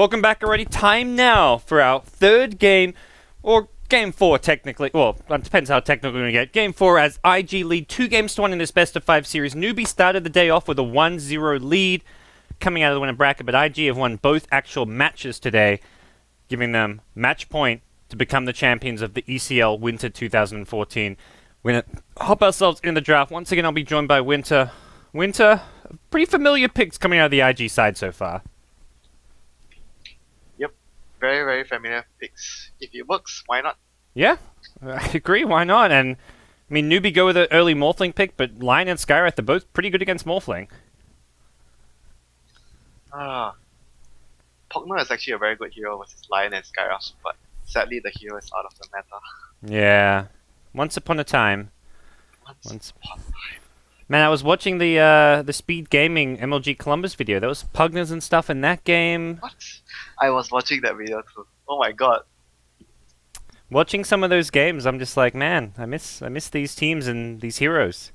Welcome back already. Time now for our third game, or game 4 technically. Well, it depends how technical we're going to get. Game 4 as IG lead 2-1 in this best of 5 series. Newbee started the day off with a 1-0 lead coming out of the winner bracket, but IG have won both actual matches today, giving them match point to become the champions of the ECL Winter 2014. We're going to hop ourselves in the draft. Once again, I'll be joined by WinteR. WinteR, pretty familiar picks coming out of the IG side so far. Very, very familiar picks. If it works, why not? Yeah, I agree. Why not? And I mean, Newbee go with an early Morphling pick, but Lion and Skywrath are both pretty good against Morphling. Pogner is actually a very good hero versus Lion and Skywrath, but sadly the hero is out of the meta. Yeah, once upon a time. Once upon a time. Man, I was watching the Speed Gaming MLG Columbus video. There was Pugners and stuff in that game. What? I was watching that video too. Oh my god. Watching some of those games, I'm just like, man, I miss these teams and these heroes.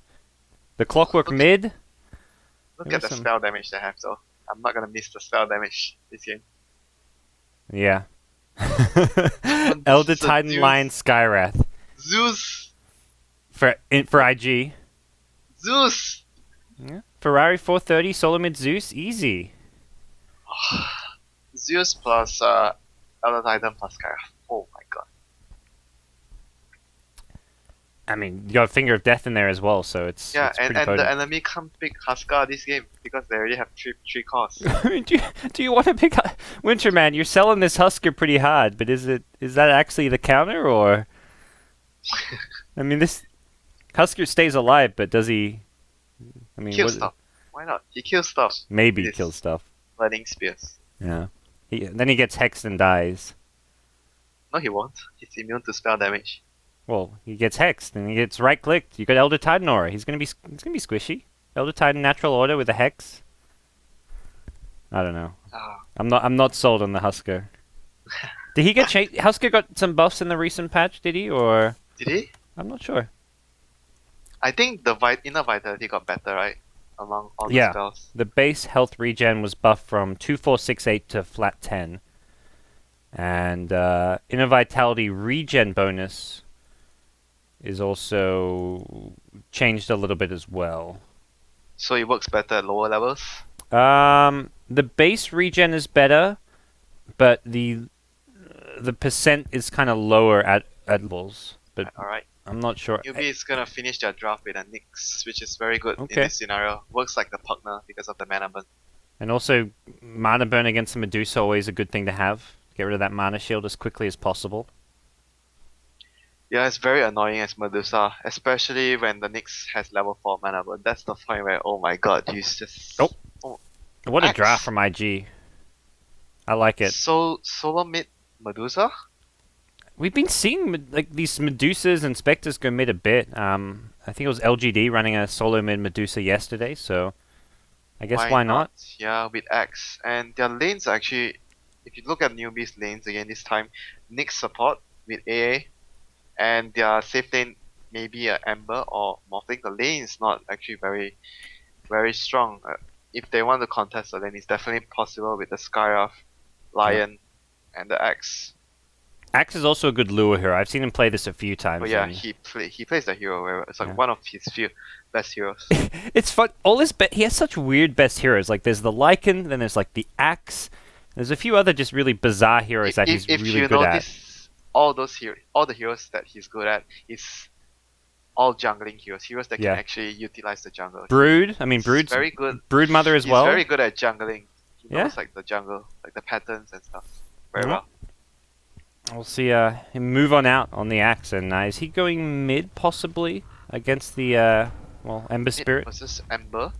The Clockwork mid. Look at the spell damage they have though. I'm not gonna miss the spell damage this game. Yeah. Elder Titan, Zeus. Lion, Skywrath. Zeus! For IG. Zeus! Yeah. Ferrari 430, solo mid Zeus, easy. Zeus plus Elder Titan plus Skywrath. Oh my god. I mean, you got a Finger of Death in there as well, so it's pretty potent. The enemy can't pick Huskar this game because they already have three cores. do you want to pick WinteR, man? You're selling this Husker pretty hard, but is that actually the counter, or? I mean, this Husker stays alive, but does he? I mean, kill stuff. Why not? He kills stuff. Maybe kill stuff. Lightning spears. Yeah. Then he gets hexed and dies. No, he won't. He's immune to spell damage. Well, he gets hexed and he gets right clicked. You got Elder Titan aura. He's gonna be squishy. Elder Titan natural order with a hex. I don't know. I'm not sold on the Husker. Did he get changed? Husker got some buffs in the recent patch, did he? Or did he? I'm not sure. I think the inner vitality got better, right? Among all the spells. The base health regen was buffed from 2468 to flat 10. And inner vitality regen bonus is also changed a little bit as well. So it works better at lower levels? The base regen is better, but the percent is kind of lower at levels. But alright. I'm not sure. Newbee is gonna finish their draft with a Nyx, which is very good in this scenario. Works like the Pugner because of the mana burn. And also, mana burn against the Medusa always a good thing to have. Get rid of that mana shield as quickly as possible. Yeah, it's very annoying as Medusa, especially when the Nyx has level 4 mana burn. That's the point where, oh my god, you just... Oh, what a draft from IG. I like it. So, solo mid Medusa? We've been seeing like these Medusas and Spectres go mid a bit. I think it was LGD running a solo mid Medusa yesterday, so I guess why not? Yeah, with X. And their lanes are actually, if you look at Newbee's lanes again this time, Nyx support with AA, and their safe lane maybe a Ember or Morphling. The lane is not actually very, very strong. If they want to contest the lane, it's definitely possible with the Skywrath, Lion, and the X. Axe is also a good lure hero. I've seen him play this a few times. But yeah, he plays the hero where it's like one of his few best heroes. It's fun. He has such weird best heroes. Like there's the Lycan, then there's like the Axe. There's a few other just really bizarre heroes that he's really good at. All the heroes that he's good at is all jungling heroes that can actually utilize the jungle. Brood, Brood's very good. Brood Mother as well. He's very good at jungling. He knows like the jungle, like the patterns and stuff very well. We'll see him move on out on the Axe, and is he going mid possibly against the Ember Spirit? Was this Ember?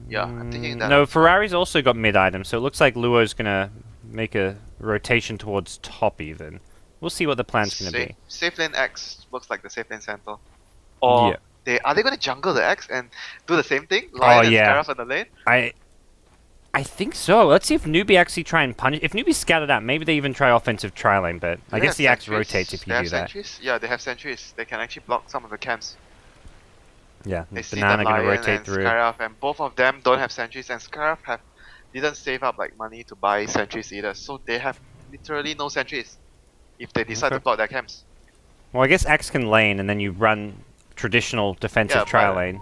Yeah, I'm thinking that. No, Ferrari's also got mid items, so it looks like Luo's gonna make a rotation towards top even. We'll see what the plan's gonna be. Safe lane X looks like the safe lane center. Or are they gonna jungle the X and do the same thing? Lion and Skywrath on the lane? I think so. Let's see if Newbee actually try and punish. If Newbee scouted out, maybe they even try offensive tri-lane, but I guess the Axe rotates if you do that. Yeah, they have sentries. They can actually block some of the camps. Yeah, they Banana see gonna Lion rotate and through. Skywrath, and both of them don't have sentries, and Skywrath have didn't save up like money to buy sentries either, so they have literally no sentries if they decide to block their camps. Well, I guess Axe can lane, and then you run traditional defensive Yeah, trial but- lane.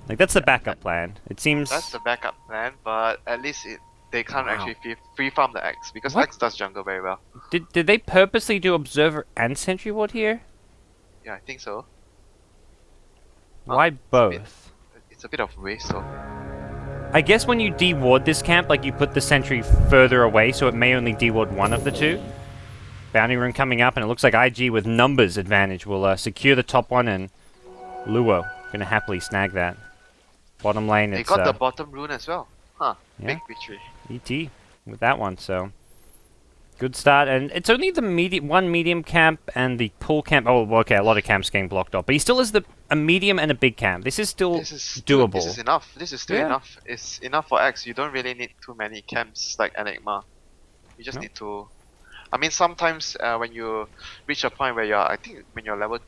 Like, that's the backup plan. It seems... That's the backup plan, but at least they can't Wow. actually free farm the Axe because What? Axe does jungle very well. Did they purposely do Observer and Sentry Ward here? Yeah, I think so. Why both? It's a bit of a waste, so I guess when you de-ward this camp, like, you put the Sentry further away, so it may only de-ward one of the two. Bounty Rune coming up, and it looks like IG with numbers advantage will secure the top one, and Luo gonna happily snag that. Bottom lane, they it's got the bottom rune as well. Huh, yeah. big victory. ET with that one, so good start. And it's only the one medium camp and the pool camp. Oh, well, okay, a lot of camps getting blocked off, but he still has a medium and a big camp. This is still doable. This is enough. This is still Yeah. enough. It's enough for X. You don't really need too many camps like Enigma. You just No. need to. I mean, sometimes when you reach a point where I think when you're level,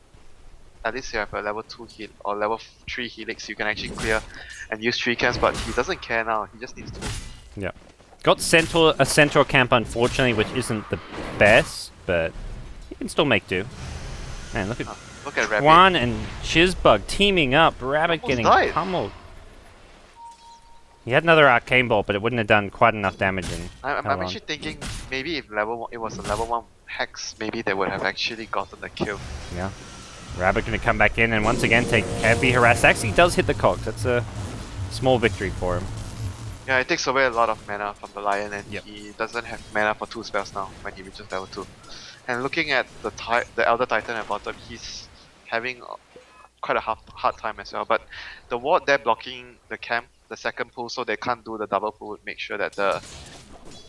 at least you have a level 2 heal or level 3 helix, you can actually clear and use 3 camps. But he doesn't care now. He just needs to. Got a Centaur camp, unfortunately, which isn't the best, but he can still make do. Man, look at Look at Rabbit. Juan and Chizbug teaming up. Rabbit Almost getting died. pummeled. He had another arcane bolt, but it wouldn't have done quite enough damage in I'm how long? actually thinking maybe if it was a level 1 hex, maybe they would have actually gotten the kill. Yeah. Rabbit gonna come back in and once again take heavy harass. Actually does hit the cogs. That's a small victory for him. Yeah, it takes away a lot of mana from the Lion, and Yep. he doesn't have mana for 2 spells now when he reaches level 2. And looking at the Elder Titan at bottom, he's having quite a hard time as well. But the ward there blocking the camp, the second pull, so they can't do the double pull, would make sure that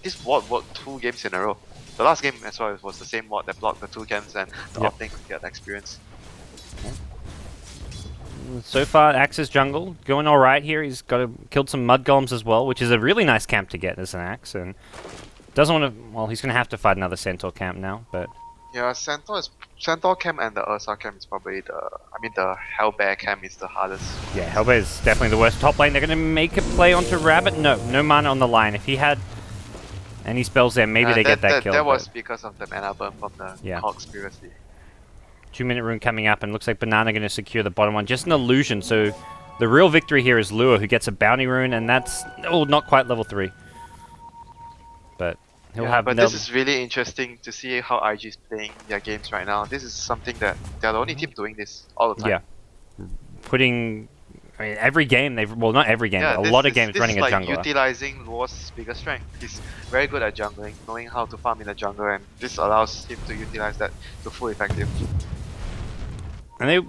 this ward worked 2 games in a row. The last game as well was the same ward that blocked the 2 camps, and the Yep. off-lane could get the experience. So far, Axe's jungle going all right here. He's killed some mud golems as well, which is a really nice camp to get as an Axe. And doesn't want to. Well, he's gonna have to fight another Centaur camp now, but Yeah, Centaur camp and the Ursa camp is probably the Hellbear camp is the hardest. yeah, Hellbear is definitely the worst. Top lane, they're gonna make a play onto Rabbit. No mana on the line. If he had any spells there, maybe they get that kill. That was but because of the mana burn from the Yeah. Cogs previously. 2-minute rune coming up, and looks like Banana gonna secure the bottom one. Just an illusion. So the real victory here is Lua, who gets a bounty rune, and that's not quite level 3. But he'll have. But this is really interesting to see how IG is playing their games right now. This is something that they're the only team doing this all the time. Yeah. Putting, I mean, every game not every game, but a this- lot of this- games this running is a like jungler. utilizing Luo's biggest strength. He's very good at jungling, knowing how to farm in the jungle, and this allows him to utilize that to full effective. And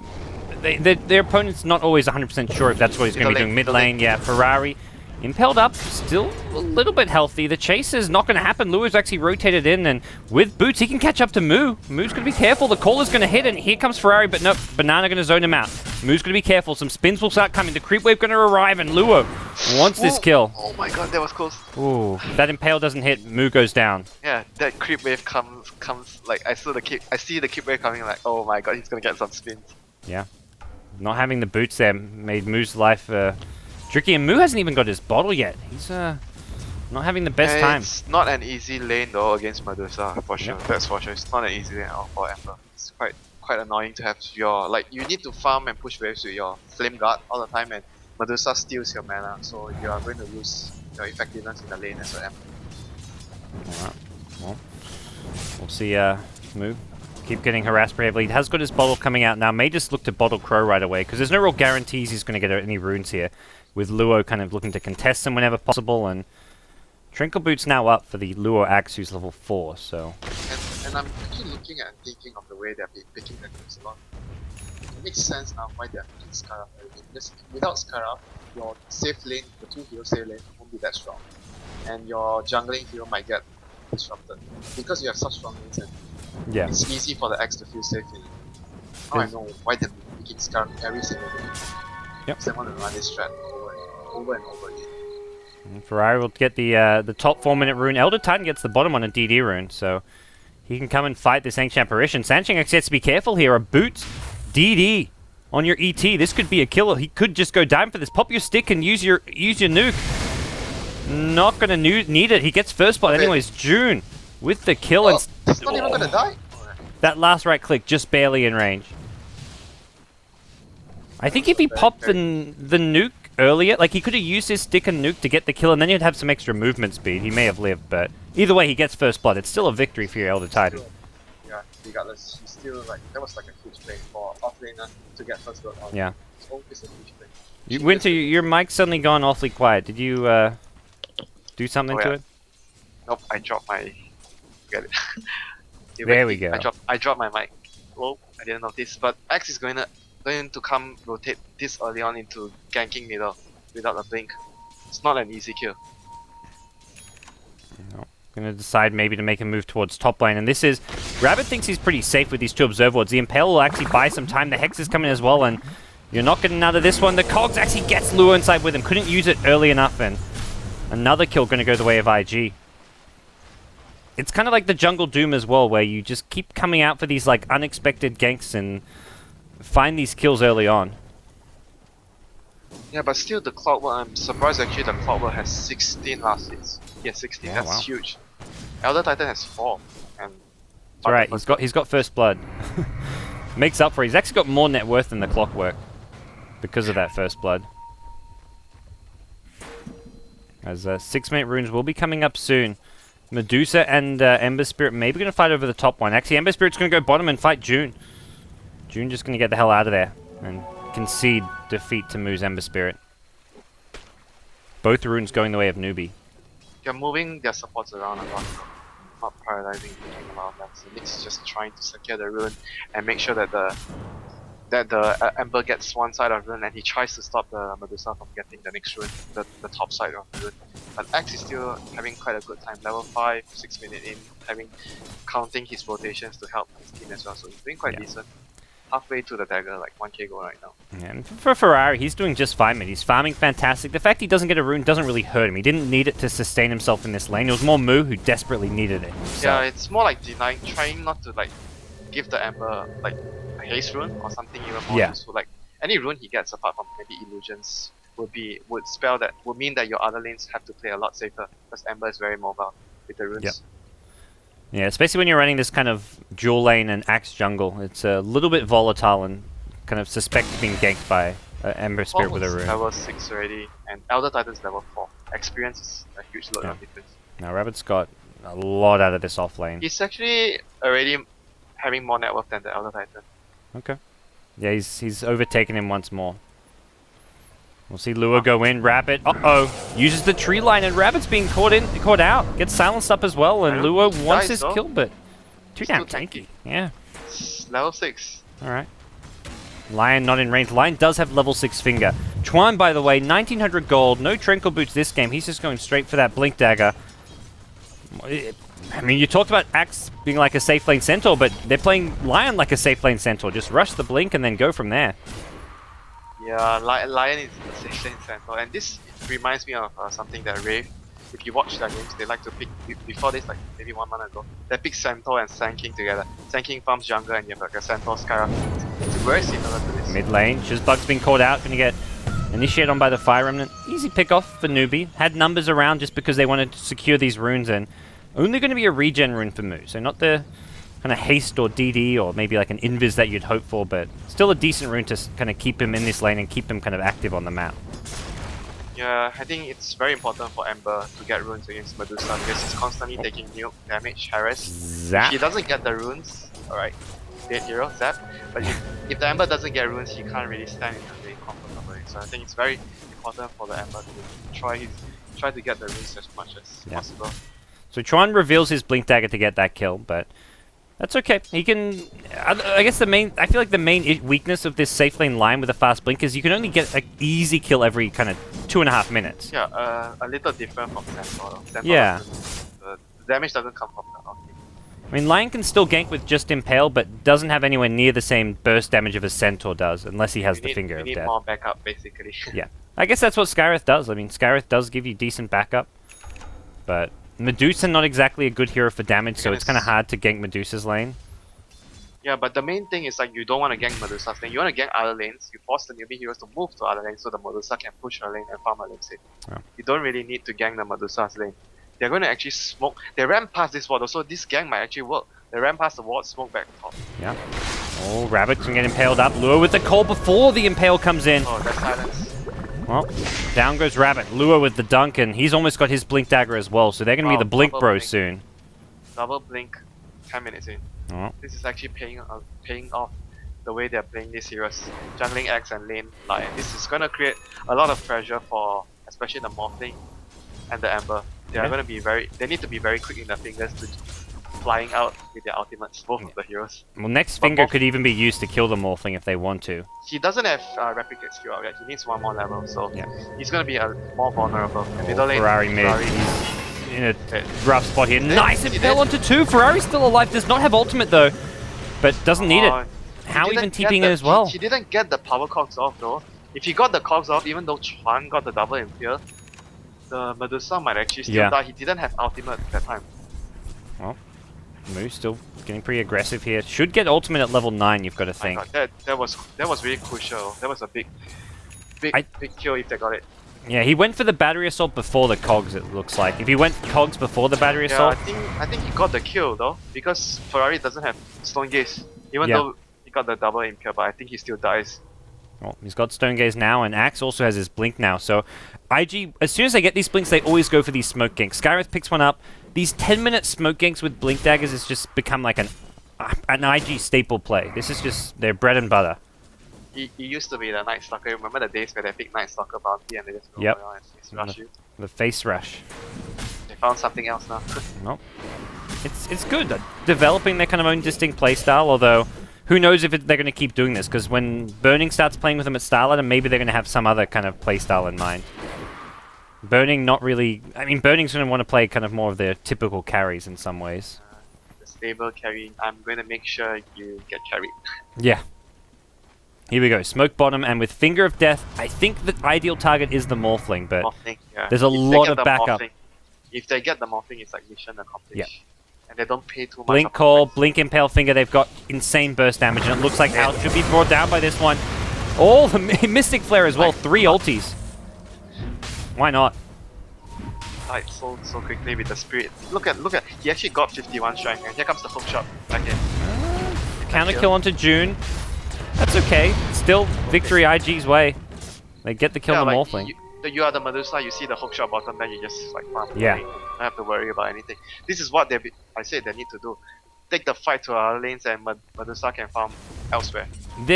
their opponent's not always 100% sure if that's what he's going to be doing. Mid lane, yeah, Ferrari. Impelled up, still a little bit healthy. The chase is not going to happen. Lua's actually rotated in, and with boots, he can catch up to Moo. Moo's going to be careful. The caller's going to hit, and here comes Ferrari, but nope, Banana going to zone him out. Moo's going to be careful. Some spins will start coming. The creep wave going to arrive, and Lua wants this Ooh, kill. Oh my god, that was close. Ooh, if that impale doesn't hit, Moo goes down. Yeah, that creep wave comes like I see the creep wave coming like, oh my god, he's gonna get some spins. Yeah. Not having the boots there made Moo's life tricky, and Moo hasn't even got his bottle yet. He's not having the best time. It's not an easy lane though against Medusa, for sure. Yep. That's for sure. It's not an easy lane at all for Ember. It's quite annoying to have you need to farm and push waves with your flame guard all the time, and Medusa steals your mana, so you are going to lose your effectiveness in the lane as an Ember. Alright. Well, we'll see Moo keep getting harassed bravely. He has got his bottle coming out now. May just look to bottle Crow right away, because there's no real guarantees he's going to get any runes here, with Luo kind of looking to contest them whenever possible, and Trinkle Boot's now up for the Luo Axe, who's level 4, so... And I'm actually looking at and thinking of the way they're picking the games a lot. It makes sense now why they're picking Scarab early. Because without Scarab, your safe lane, the 2 hero safe lane, won't be that strong. And your jungling hero might get disrupted. Because you have such strong lanes, and Yeah. it's easy for the X to feel safe in it. Now I know why they're picking Scarab every single game. Yep. Because they want to run this strat over and over again. And Ferrari will get the top 4-minute rune. Elder Titan gets the bottom on a DD rune, so he can come and fight this Ancient Apparition. Sancheng actually has to be careful here. A boot DD on your ET. This could be a killer. He could just go down for this. Pop your stick and use your nuke. Not gonna need it. He gets first blood anyways. June with the kill and it's not even gonna die. that last right click just barely in range. I think if he popped the nuke earlier, like he could have used his stick and nuke to get the kill, and then he'd have some extra movement speed. He may have lived, but either way, he gets first blood. It's still a victory for your Elder Titan. Yeah, regardless, he's still like that was like a huge play for offlaner to get first blood on. Yeah. It's always a huge play. WinteR, your mic's suddenly gone awfully quiet. Did you do something to it? Nope, I dropped my. Get it. There we go. I dropped my mic. Whoa, I didn't notice. But X is going to come rotate this early on into ganking middle without a blink. It's not an easy kill. No. Gonna decide maybe to make a move towards top lane, and this is Rabbit thinks he's pretty safe with these two observer wards. The Impale will actually buy some time. The Hex is coming as well, and you're not getting out of this one. The Cogs actually gets Lua inside with him. Couldn't use it early enough, and another kill gonna go the way of IG. It's kind of like the Jungle Doom as well, where you just keep coming out for these like unexpected ganks and find these kills early on. Yeah, but still the Cloudwork, I'm surprised actually the Cloudwork has 16 last hits. He has 16, Yeah, that's wow. huge. Elder Titan has 4. And It's alright, he's got first blood. Makes up for it. He's actually got more net worth than the Clockwork because of that first blood. As 6-minute runes will be coming up soon. Medusa and Ember Spirit maybe going to fight over the top one. Actually, Ember Spirit's going to go bottom and fight June. June just going to get the hell out of there and concede defeat to Moo's Ember Spirit. Both runes going the way of Newbee. They're moving their supports around a lot. Not prioritizing taking a lot of that. So Nick's just trying to secure the rune and make sure that the Ember gets one side of the rune, and he tries to stop the Medusa from getting the next rune, the top side of the rune. But X is still having quite a good time. Level 5, 6 minutes in, counting his rotations to help his team as well. So he's doing quite decent. Halfway to the dagger, like 1k gold right now. Yeah, and for Ferrari, he's doing just fine, man. He's farming fantastic. The fact he doesn't get a rune doesn't really hurt him. He didn't need it to sustain himself in this lane. It was more Moo who desperately needed it. Yeah, it's more like denying, trying not to like give the Ember like a haste rune or something even more useful. Like any rune he gets apart from maybe illusions would mean that your other lanes have to play a lot safer because Ember is very mobile with the runes. Yep. Yeah, especially when you're running this kind of dual lane and axe jungle. It's a little bit volatile and kind of suspect being ganked by Ember Spirit with a rune. Level 6 already, and Elder Titan's level 4. Experience is a huge load of difference. Now Rabbit's got a lot out of this off lane. He's actually already having more net worth than the Elder Titan. Okay. Yeah, he's overtaken him once more. We'll see Lua go in. Rabbit, uses the tree line, and Rabbit's being caught out. Gets silenced up as well, and Lua wants his kill, but too damn tanky. Yeah. It's level 6. Alright. Lion not in range. Lion does have level 6 finger. Chuan, by the way, 1900 gold. No Tranquil Boots this game. He's just going straight for that Blink Dagger. I mean, you talked about Axe being like a safe lane centaur, but they're playing Lion like a safe lane centaur. Just rush the Blink and then go from there. Yeah, Lion is the safe lane centaur, and this reminds me of something that Rave, if you watch their games, they like to pick, before this, like maybe 1 month ago, they pick Centaur and Sand King together. Sand King farms jungle and you have like a Centaur Skyrocket. It's very similar to this. Mid lane, Shizbug's been called out. Gonna get initiated on by the Fire Remnant. Easy pick off for Newbee. Had numbers around just because they wanted to secure these runes, and only going to be a regen rune for Moo. So not the kind of haste or DD or maybe like an invis that you'd hope for, but still a decent rune to kind of keep him in this lane and keep him kind of active on the map. Yeah, I think it's very important for Ember to get runes against Medusa because he's constantly taking nuke, damage, harass. Zap. If he doesn't get the runes, alright, dead hero, zap. But if the Ember doesn't get runes, he can't really stand in the lane comfortably. So I think it's very important for the Ember to try to get the runes as much as possible. So Chuan reveals his Blink Dagger to get that kill, but that's okay. He can... I guess I feel like the main weakness of this safe lane line with a fast blink is you can only get an easy kill every kind of 2.5 minutes. Yeah, a little different from Centaur. Yeah. The damage doesn't come from the ulti. I mean, Lion can still gank with just Impale, but doesn't have anywhere near the same burst damage of a Centaur does, unless he has the Finger of You Death. need more backup, basically. Yeah. I guess that's what Skyreth does. I mean, Skyreth does give you decent backup, but Medusa not exactly a good hero for damage, so it's kind of hard to gank Medusa's lane. Yeah, but the main thing is like you don't want to gank Medusa's lane. You want to gank other lanes. You force the newbie heroes to move to other lanes so the Medusa can push her lane and farm her lane safe. Yeah. You don't really need to gank the Medusa's lane. They're going to actually smoke. They ran past this ward, so this gank might actually work. They ran past the ward, smoke back top. Yeah. Oh, Rabbit can get impaled up. Lure with the call before the impale comes in. Oh, that's silence. Well, down goes Rabbit. Lure with the dunk, and he's almost got his blink dagger as well, so they're going to be the blink double bros blink. soon. Double blink, 10 minutes in. Oh. This is actually paying off the way they're playing these heroes. Jungling X and lane Lion. This is gonna create a lot of pressure for especially the Morphling and the Ember. They are Yeah. gonna be they need to be very quick in their fingers to flying out with their ultimates, both of the heroes. Well, next But finger Morph- could even be used to kill the Morphling if they want to. He doesn't have replicate skill out yet. He needs one more level, so Yeah. he's gonna be more vulnerable. And middle lane, Ferrari mid. Ferrari. He's in a Okay. rough spot here. Nice he impale did. onto 2. Ferrari's still alive. Does not have ultimate though, but doesn't need Oh, it. he How didn't even get TPing the- it as well? He didn't get the power cogs off though. If he got the cogs off, even though Chuan got the double impale, the Medusa might actually still Yeah. die. He didn't have ultimate at that time. Moo still getting pretty aggressive here. Should get ultimate at level 9, you've got to My think. God, that was really crucial. That was a big kill if they got it. Yeah, he went for the battery assault before the cogs, it looks like. If he went cogs before the battery Yeah, assault, I think he got the kill though because Ferrari doesn't have Stone Gaze. Even Yeah. though he got the double impale, but I think he still dies. well, he's got Stone Gaze now, and Axe also has his blink now. So IG, as soon as they get these blinks, they always go for these smoke ganks. Skyreth picks one up. These 10-minute smoke ganks with blink daggers has just become like an IG staple play. This is just their bread and butter. He used to be the Night Stalker. Remember the days where they picked Night Stalker bounty and they just go Yep. around and face rush you? The face rush. They found something else now. Nope. It's good. Developing their kind of own distinct playstyle, although who knows if they're going to keep doing this, because when Burning starts playing with them at Starlight, maybe they're going to have some other kind of playstyle in mind. Burning not really... I mean, Burning's going to want to play kind of more of their typical carries in some ways. The stable carry. I'm going to make sure you get carried. Yeah. Here we go. Smoke bottom, and with Finger of Death, I think the ideal target is the Morphling, but Morphling, yeah. there's a If they lot get of the backup. Morphling- if they get the Morphling, it's like mission accomplished. Yeah. And they don't pay too much. Blink of Call, price. Blink Impale Finger, they've got insane burst damage, and it looks like Al should be brought down by this one. Oh, the Mystic Flare as well, 3 ultis. Why not? Like so quickly with the spirit. Look at he actually got 51 strength and here comes the hook shot back in. Counter kill onto June. That's okay. Still victory IG's way. They get the kill on the like, Morphling. you are the Medusa, you see the hook shot bottom, then you just like farm. Yeah. You don't have to worry about anything. This is what I said they need to do. Take the fight to our lanes and Medusa can farm elsewhere.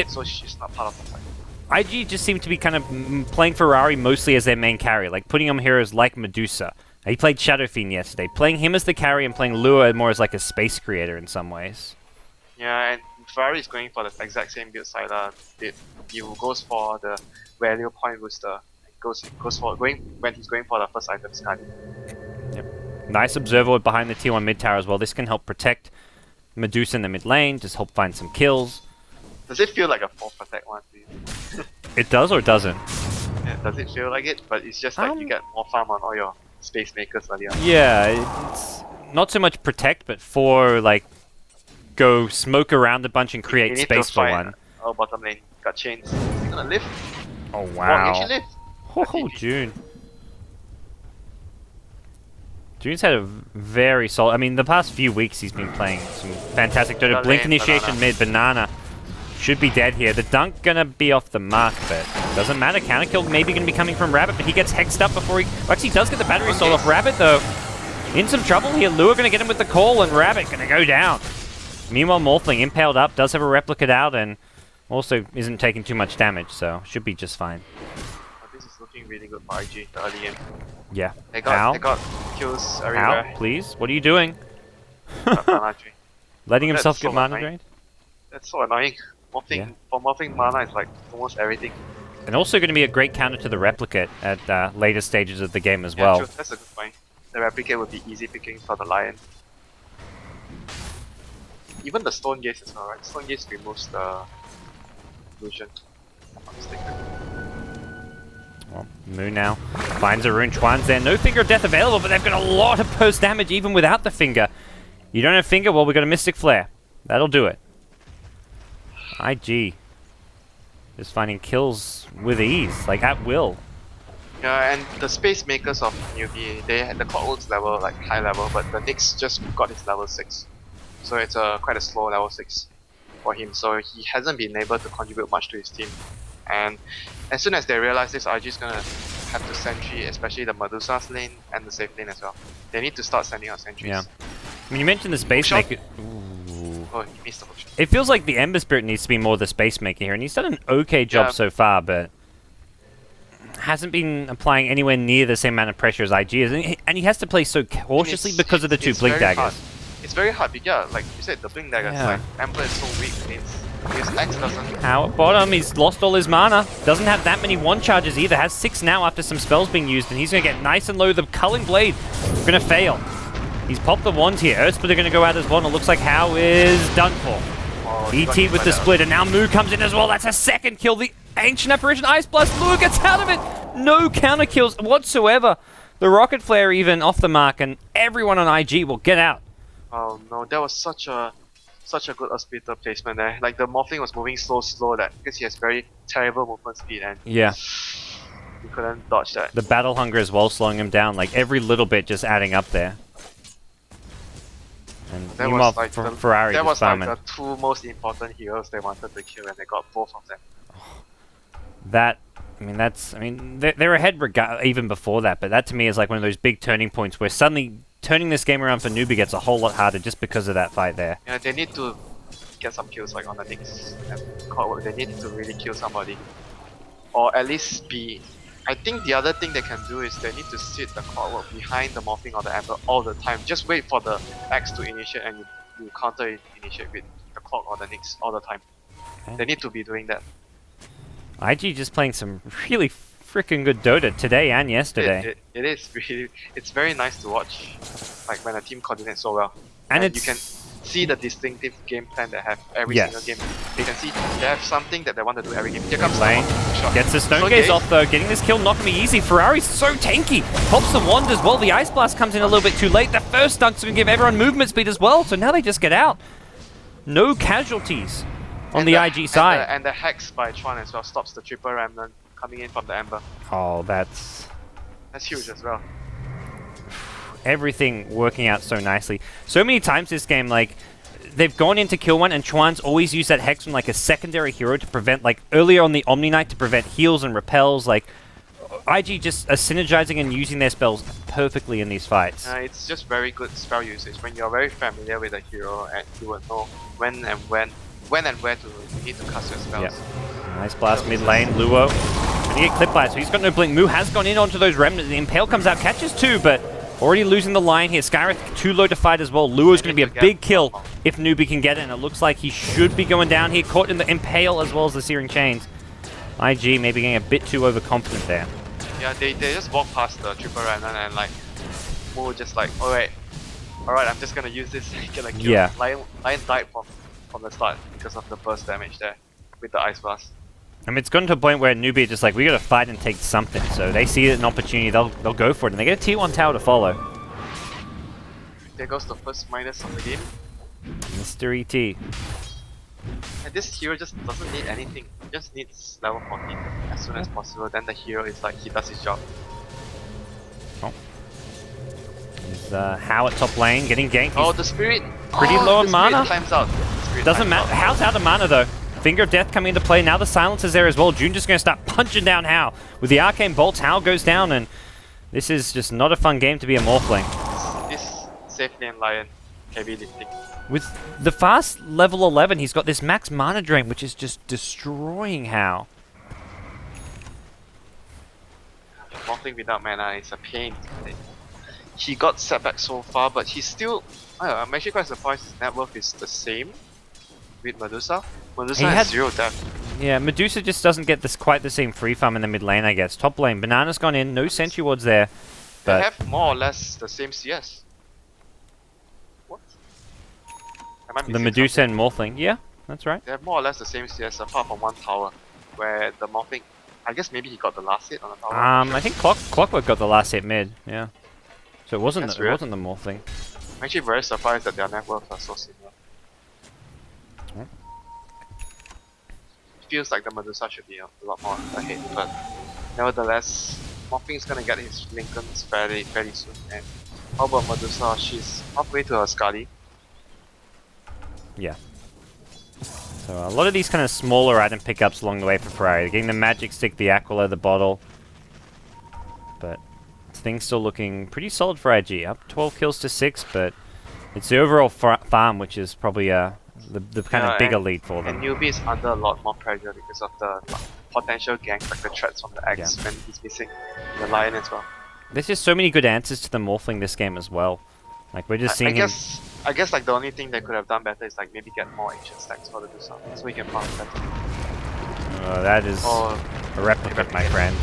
So she's not part of the fight. IG just seem to be kind of playing Ferrari mostly as their main carry, like putting on heroes like Medusa. He played Shadow Fiend yesterday, playing him as the carry and playing Lua more as like a space creator in some ways. Yeah, and Ferrari is going for the exact same build Sylar did. He goes for the value point booster. Goes for when he's going for the first item scan. Nice observer behind the T1 mid tower as well. This can help protect Medusa in the mid lane, just help find some kills. Does it feel like a 4 protect one to you? It does or it doesn't? Yeah, does it feel like it? But it's just like you get more farm on all your space makers earlier. Yeah, it's not so much protect, but for like go smoke around a bunch and You create need space to for find one. our bottom lane. Got chains. He's gonna live. Oh Wow. He wow! actually lived. Oh, June. June's had a very solid. I mean, the past few weeks he's been playing some fantastic Dota. Got Blink lane, initiation banana. mid, banana. Should be dead here. The dunk gonna be off the mark, but doesn't matter. Counter kill maybe gonna be coming from Rabbit, but he gets hexed up before he actually does get the battery assault off Rabbit though. In some trouble here. Lure gonna get him with the call, and Rabbit gonna go down. Meanwhile, Morphling impaled up, does have a replicate out, and also isn't taking too much damage, so should be just fine. Oh, this is looking really good for IG the early game. Yeah. They Ow. got kills Ow, everywhere. please. What are you doing? Got mana drain. Letting That's himself so get mana annoying. drained? That's so annoying. Morphing for morphing mana is like almost everything. And also going to be a great counter to the replicate at later stages of the game as Yeah, well. true. That's a good point. The replicate would be easy picking for the Lion. Even the Stone Gaze as well, right? Stone Gaze removes the illusion. If I'm not mistaken. Well, Moo now finds a rune. Chuan's there. No Finger of Death available, but they've got a lot of post damage even without the Finger. You don't have Finger? Well, we've got a Mystic Flare. That'll do it. IG just finding kills with ease, like at will. Yeah, and the space makers of Newbee, they had the Clockwork's level, like high level, but the Nyx just got his level 6. So it's quite a slow level 6 for him, so he hasn't been able to contribute much to his team. And as soon as they realize this, IG is gonna have to sentry, especially the Medusa's lane and the safe lane as well. They need to start sending out sentries. Yeah. I mean, you mentioned the space Hookshot? maker. Ooh. Oh, he missed the hookshot. It feels like the Ember Spirit needs to be more the space maker here, and he's done an okay job Yeah. so far, but hasn't been applying anywhere near the same amount of pressure as IG is, and he has to play so cautiously because of the two blink very daggers. hard. It's very hard, but yeah, like you said, the blink daggers, Yeah. like Ember is so weak against his X doesn't. How at bottom, he's lost all his mana. Doesn't have that many one charges either. Has 6 now after some spells being used, and he's going to get nice and low. The Culling Blade going to fail. He's popped the wand here. Earthsplitter going to go out as well, and it looks like How is done for. Oh, he got ET hit with by the that. split, and now Moo comes in as well. That's a second kill. The Ancient Apparition Ice Blast. Lua gets out of it. No counter kills whatsoever. The Rocket Flare even off the mark, and everyone on IG will get out. Oh no, that was such a good Earthsplitter placement there. Like the Morphling was moving so slow that because he has very terrible movement speed and Yeah. he couldn't dodge that. The battle hunger as well slowing him down, like every little bit just adding up there. And That meanwhile, was like Ferrari that just was like farming. the two most important heroes they wanted to kill, and they got both of them. That, I mean, they're ahead even before that, but that to me is like one of those big turning points where suddenly turning this game around for Newbee gets a whole lot harder just because of that fight there. Yeah, they need to get some kills like on the Nyx and Clockwork. They need to really kill somebody, or at least be. I think the other thing they can do is they need to sit the Clockwork behind the Morphling or the Ember all the time. Just wait for the X to initiate and you counter it, initiate with the Clock or the Nyx all the time. Okay. They need to be doing that. IG just playing some really freaking good Dota today and yesterday. It is really. It's very nice to watch, like when a team coordinates so well. And you it's- can see the distinctive game plan they have every Yes. single game. You can see they have something that they want to do every game. Here comes Lane the shot. gets the Stone Okay. Gaze off though, getting this kill not gonna be easy. Ferrari's so tanky. Pops the wand as well. The Ice Blast comes in a little bit too late. The first dunk's gonna give everyone movement speed as well, so now they just get out. No casualties on And the IG side. And the Hex by Chuan as well stops the triple remnant coming in from the Ember. Oh, that's That's huge as well. everything working out so nicely. So many times this game, like, they've gone in to kill one, and Chuan's always used that Hex from, like, a secondary hero to prevent, like, earlier on the Omni Knight to prevent heals and repels. Like, IG just are synergizing and using their spells perfectly in these fights. It's just very good spell usage. When you're very familiar with a hero and you will know when and where to you need to cast your spells. Yeah. Nice blast mid lane. Luo gonna get clipped by it, so he's got no blink. Moo has gone in onto those remnants. The Impale comes out, catches 2, but already losing the line here. Skyreth too low to fight as well. Luo's going to be a big kill if Newbee can get it, and it looks like he should be going down here. Caught in the Impale as well as the Searing Chains. IG maybe getting a bit too overconfident there. Yeah, they just walk past the triple remnant and like Moo just like, alright, I'm just gonna use this. Gonna kill. Yeah. Lion died from the start because of the burst damage there with the Ice Blast. I mean, it's gotten to a point where Newbee are just like, we got to fight and take something. So they see an opportunity, they'll go for it, and they get a tier 1 tower to follow. There goes the first minus of the game. Mr. ET. And this hero just doesn't need anything. He just needs level 14 as soon as possible. Then the hero is like, he does his job. There's How at top lane, getting ganked. Oh, He's the spirit! pretty Oh, low on the spirit mana. Times out. The spirit doesn't times matter. out. How's out of mana though? Finger of Death coming into play. Now the silence is there as well. June just going to start punching down How. With the Arcane Bolts, How goes down, and this is just not a fun game to be a Morphling. This safe lane Lion, heavy lifting. With the fast level 11, he's got this max mana drain, which is just destroying How. Morphling without mana is a pain. He got set back so far, but he's still. I'm actually quite surprised his net worth is the same with Medusa. Medusa He has had- 0 death. Yeah, Medusa just doesn't get this quite the same free farm in the mid lane, I guess. Top lane, Banana's gone in, no sentry wards there. They But have more or less the same CS. What? Am I the missing Medusa something? and Morphling, yeah, that's right. They have more or less the same CS apart from one tower, where the Morphling. I guess maybe he got the last hit on the tower. I think Clockwork got the last hit mid, yeah. So it wasn't That's the, it weird. wasn't the Morphling. I'm actually very surprised that their net worth are so similar. feels like the Medusa should be a lot more ahead, but nevertheless, Morphling is gonna get his Lincolns fairly soon. And how about Medusa? She's halfway to her Scully. Yeah. So a lot of these kind of smaller item pickups along the way for Ferrari. Getting the Magic Stick, the Aquila, the bottle. But things still looking pretty solid for IG. Up 12 kills to 6, but it's the overall farm which is probably the kind of bigger lead for them. And Newbee is under a lot more pressure because of the potential ganks, like the threats from the X when he's missing the Lion as well. There's just so many good answers to the Morphling this game as well. Like we're just seeing I guess like the only thing they could have done better is like maybe get more ancient stacks for the do something so we can farm better. That is a replicate, my friend.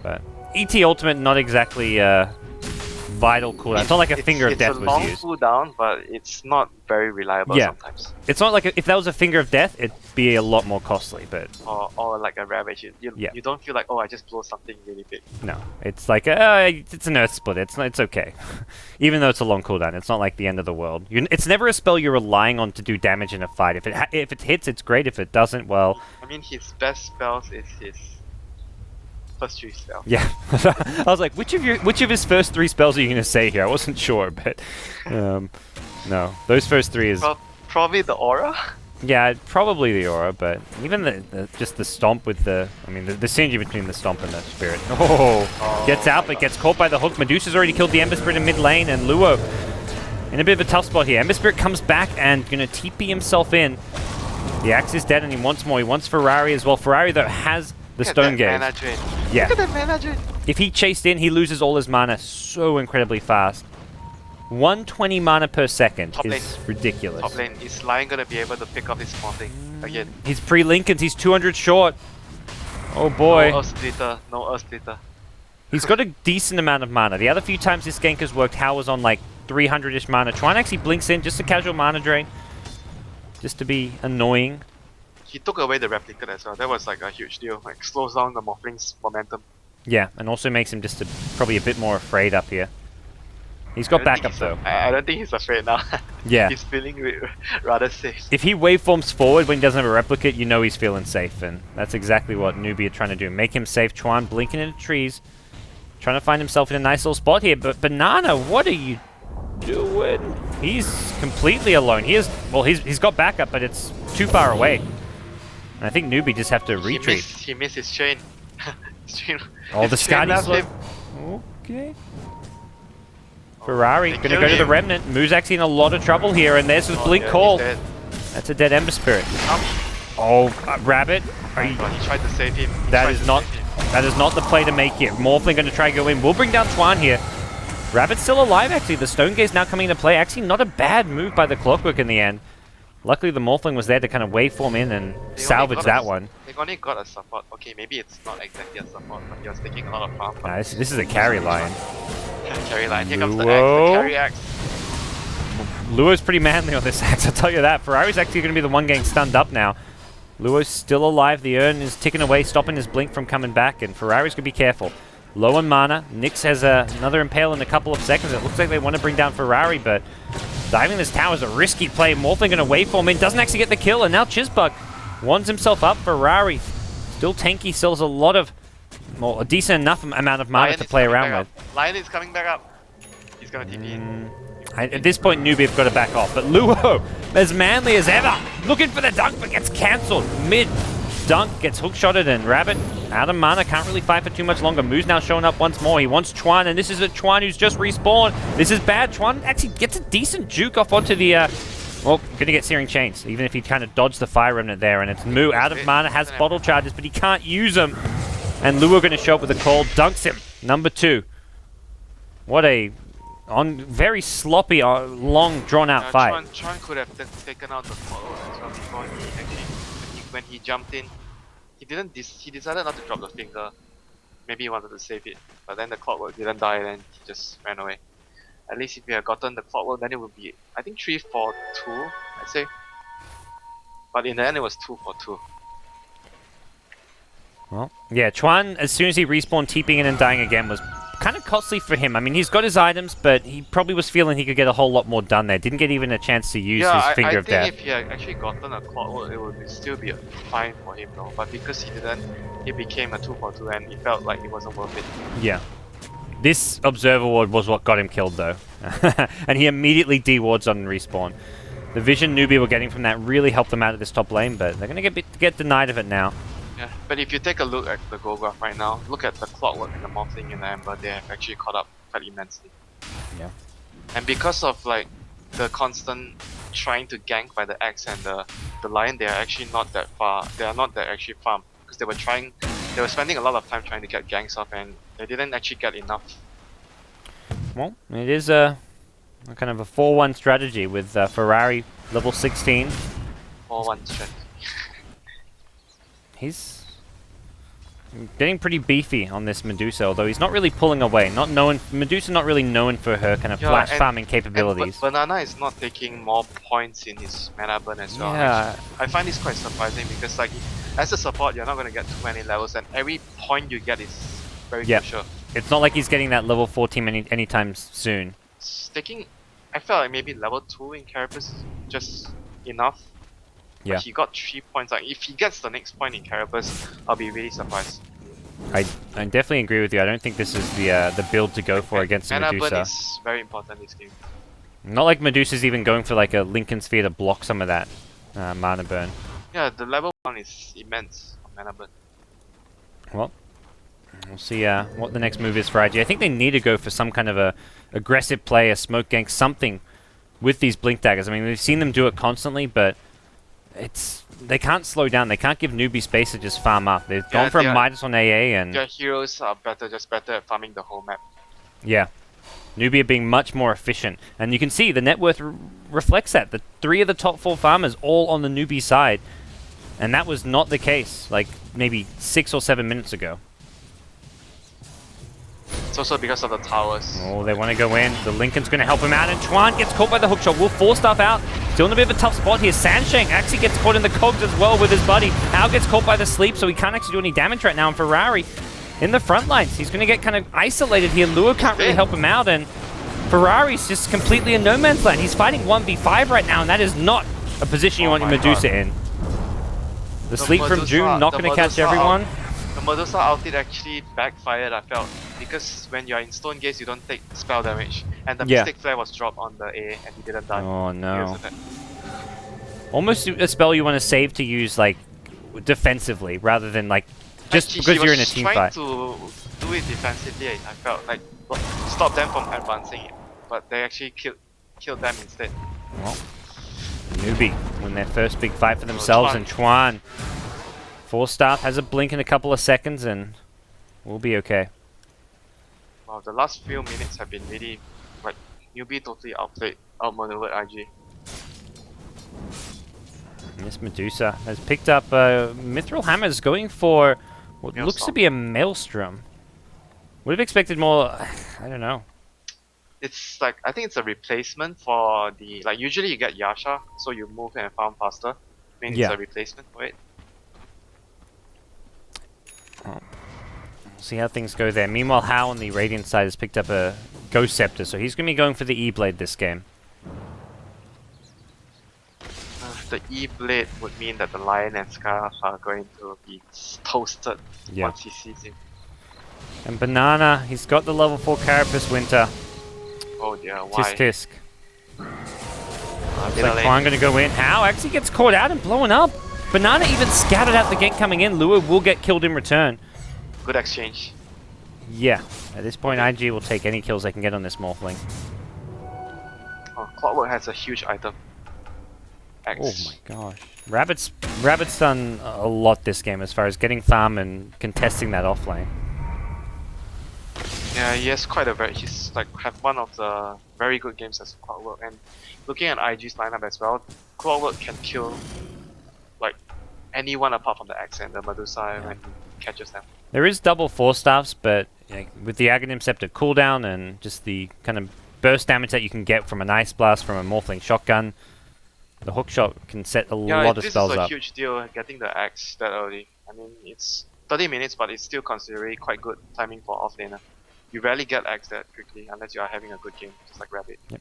But ET Ultimate not exactly vital cooldown. It's not like a Finger of Death was used. It's a long cooldown, but it's not very reliable sometimes. It's not like if that was a Finger of Death, it'd be a lot more costly. But or like a Ravage. You don't feel like, oh, I just blow something really big. No, it's like it's an Earth Split. It's okay. Even though it's a long cooldown, it's not like the end of the world. It's never a spell you're relying on to do damage in a fight. If it hits, it's great. If it doesn't, well. I mean, his best spells is his first 3 spells. Yeah, I was like, which of his first 3 spells are you gonna say here? I wasn't sure, but no, those first 3 is probably the Aura. Yeah, probably the Aura, but even just the Stomp with the synergy between the Stomp and the Spirit. Gets out, but gets caught by the hook. Medusa's already killed the Ember Spirit in mid lane, and Luo in a bit of a tough spot here. Ember Spirit comes back and gonna TP himself in. The Axe is dead, and he wants more. He wants Ferrari as well. Ferrari though has the Stone Gaze. Yeah. Look at that mana drain. If he chased in, he loses all his mana so incredibly fast. 120 mana per second is ridiculous. Top lane, is Lion gonna be able to pick up his Morphling again? He's pre-Lincolns, he's 200 short. Oh boy. No Earth Splitter. He's got a decent amount of mana. The other few times this gank has worked, Hao was on like 300-ish mana. Chuan actually blinks in, just a casual mana drain. Just to be annoying. He took away the Replicant as well. That was like a huge deal. Like slows down the Morphling's momentum. Yeah, and also makes him just probably a bit more afraid up here. He's got backup though. I don't think he's afraid now. Yeah. He's feeling rather safe. If he waveforms forward when he doesn't have a replicate, you know he's feeling safe, and that's exactly what Newbee are trying to do. Make him safe. Chuan blinking into trees, trying to find himself in a nice little spot here. But Banana, what are you doing? He's completely alone. He's got backup, but it's too far away. And I think Newbee just have to retreat. He missed his chain. Oh, the Scotty slip. Okay. Ferrari gonna go to the Remnant. Moo's actually in a lot of trouble here, and there's his blink call. That's a dead Ember Spirit. Rabbit. He tried to save him. That is not the play to make here. Morphling gonna try to go in. We'll bring down Chuan here. Rabbit's still alive actually. The Stone Gaze now coming into play. Actually not a bad move by the Clockwork in the end. Luckily the Morphling was there to kind of waveform in and salvage that one. They only got a support. Okay, maybe it's not exactly a support, but he was taking a lot of farm. Nah, this is a carry line. Carry line. Here comes the axe, the carry axe. Luo's pretty manly on this axe, I'll tell you that. Ferrari's actually going to be the one getting stunned up now. Luo's still alive. The urn is ticking away, stopping his blink from coming back, and Ferrari's going to be careful. Low on mana. Nyx has another Impale in a couple of seconds. It looks like they want to bring down Ferrari, but diving this tower is a risky play. Morphling going to waveform in. Doesn't actually get the kill, and now Chizbug wands himself up. Ferrari still tanky, still has a lot of, well, a decent enough amount of mana to play around with. Lion is coming back up. He's going to TP in. At this point, Newbee have got to back off, but Luo, as manly as ever, looking for the dunk, but gets cancelled. Mid-dunk, gets hookshotted, and Rabbit, out of mana, can't really fight for too much longer. Moo's now showing up once more. He wants Chuan, and this is a Chuan who's just respawned. This is bad. Chuan actually gets a decent juke off onto the, well, gonna get Searing Chains, even if he kind of dodged the Fire Remnant there, and it's Moo out of mana, has bottle charges, but he can't use them. And Luo gonna show up with a call, dunks him, number 2. What a very sloppy, long, drawn-out fight. Chuan could have taken out the follow as well before he actually, when he jumped in. He decided not to drop the finger. Maybe he wanted to save it, but then the Clockwork didn't die, and he just ran away. At least if he had gotten the Clockwork, then it would be, I think 3 for 2, I'd say. But in the end, it was 2 for 2. Well, yeah, Chuan, as soon as he respawned, TPing in and dying again was kind of costly for him. I mean, he's got his items, but he probably was feeling he could get a whole lot more done there. Didn't get even a chance to use his Finger of Death. I think if he had actually gotten a clockwork, it would still be fine for him though. But because he didn't, it became a 2 for 2 and he felt like it wasn't worth it. Yeah. This Observer Ward was what got him killed though. And he immediately dewards on respawn. The vision Newbee were getting from that really helped them out of this top lane, but they're going to get denied of it now. Yeah, but if you take a look at the goal graph right now, look at the clockwork and the morphling and the ember, they have actually caught up quite immensely. Yeah. And because of like the constant trying to gank by the axe and the lion, they are actually not that far. They are not that actually farm because they were spending a lot of time trying to get ganks off and they didn't actually get enough. Well, it is a kind of a 4-1 strategy with Ferrari level 16. 4-1 strategy. He's getting pretty beefy on this Medusa, although he's not really pulling away. Medusa not really known for her kind of flash farming capabilities. But Banana is not taking more points in his mana burn as well. Yeah. I find this quite surprising because like as a support you're not going to get too many levels and every point you get is very crucial. It's not like he's getting that level 14 anytime soon. I felt like maybe level 2 in Carapace is just enough. Yeah. But he got 3 points. Like if he gets the next point in Carapace, I'll be really surprised. I definitely agree with you. I don't think this is the build to go for against a Mana burn Medusa. is very important in this game. Not like Medusa's even going for like a Lincoln Sphere to block some of that mana burn. Yeah, the level 1 is immense on mana burn. Well, we'll see what the next move is for IG. I think they need to go for some kind of a aggressive play, a smoke gank, something with these blink daggers. I mean, we've seen them do it constantly, but they can't slow down. They can't give Newbee space to just farm up. They've gone for a Midas on AA and... Their heroes are better at farming the whole map. Yeah. Newbee are being much more efficient. And you can see the net worth reflects that. The 3 of the top 4 farmers all on the Newbee side. And that was not the case, like, maybe 6 or 7 minutes ago. It's also because of the towers. Oh, they want to go in. The Lincoln's going to help him out, and Chuan gets caught by the hookshot. Will force stuff out. Still in a bit of a tough spot here. Sansheng actually gets caught in the cogs as well with his buddy. Al gets caught by the sleep, so he can't actually do any damage right now. And Ferrari in the front lines. He's going to get kind of isolated here. Lua can't really help him out, and Ferrari's just completely in no man's land. He's fighting 1v5 right now, and that is not a position you want your Medusa in. The sleep from June not going to catch everyone. The Medusa ulti actually backfired, I felt, because when you're in Stone Gaze, you don't take spell damage. And the Mystic Flare was dropped on the A, and he didn't die. Oh no. Almost a spell you want to save to use, like, defensively, rather than, like, just because you're in a team fight. She was trying to do it defensively, I felt, like, stop them from advancing, but they actually killed them instead. Well, Newbee win their first big fight for themselves, and Chuan. 4-star has a blink in a couple of seconds, and we'll be okay. Wow, the last few minutes have been really, like, Newbee totally outmaneuvered IG. And this Medusa has picked up Mithril Hammers, going for what looks to be a Maelstrom. Would have expected more, I don't know. It's like, I think it's a replacement for the, like, usually you get Yasha, so you move and farm faster. I mean, it's a replacement for it. Well, we'll see how things go there. Meanwhile, Hao on the Radiant side has picked up a Ghost Scepter, so he's going to be going for the E-Blade this game. The E-Blade would mean that the Lion and Scarf are going to be toasted once he sees him. And Banana, he's got the level 4 Carapace WinteR. Oh dear, why? Tisk. Looks like Chuan going to go in. Hao actually gets caught out and blown up. Banana even scattered out the gank coming in. Lua will get killed in return. Good exchange. Yeah, at this point IG will take any kills they can get on this Morphling. Oh, Clockwork has a huge item. X. Oh my gosh. Rabbit's done a lot this game as far as getting farm and contesting that offlane. Yeah, he has he's like have one of the very good games as Clockwork, and looking at IG's lineup as well, Clockwork can kill like anyone apart from the X and the Medusa when he catches them. There is double 4-staffs, but with the Aghanim Scepter cooldown and just the kind of burst damage that you can get from an Ice Blast, from a Morphling Shotgun, the hookshot can set a lot of spells up. Yeah, this is a huge deal, getting the X that early. I mean, it's 30 minutes, but it's still considered quite good timing for offlaner. You rarely get X that quickly unless you are having a good game, just like Rabbit. Yep.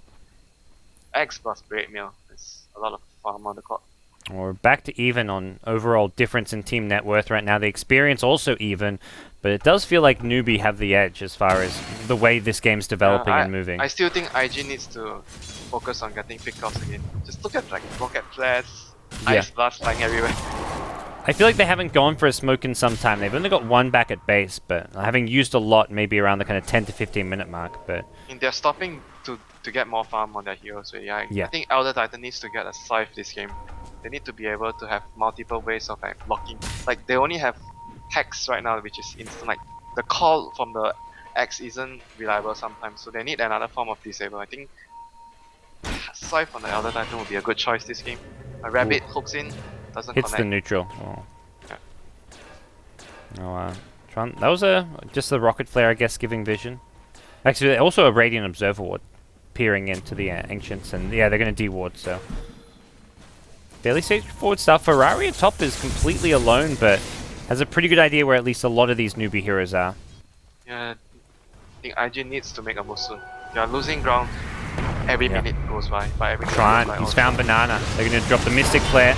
X plus Braid Mail is a lot of farm on the clock. We're back to even on overall difference in team net worth right now. The experience also even, but it does feel like Newbee have the edge as far as the way this game's developing and moving. I still think IG needs to focus on getting pickoffs again. Just look at like rocket flares, ice blast flying everywhere. I feel like they haven't gone for a smoke in some time. They've only got one back at base, but having used a lot maybe around the kind of 10 to 15 minute mark. But And they're stopping to get more farm on their heroes. So I think Elder Titan needs to get a scythe this game. They need to be able to have multiple ways of like blocking. Like they only have Hex right now, which is instant. Like the call from the X isn't reliable sometimes, so they need another form of disable. I think Scythe on the Elder Titan would be a good choice this game. A Rabbit hooks in, doesn't hits connect. the neutral. Oh. Yeah. Oh, that was just the rocket flare, I guess, giving vision. Actually, also a Radiant Observer Ward peering into the Ancients, and yeah, they're going to deward, so. Fairly straightforward stuff. Ferrari at top is completely alone, but has a pretty good idea where at least a lot of these newbie heroes are. Yeah, I think IG needs to make a move soon. They are losing ground. Every minute goes by. Every Tron, he's found Banana. They're going to drop the Mystic Flare.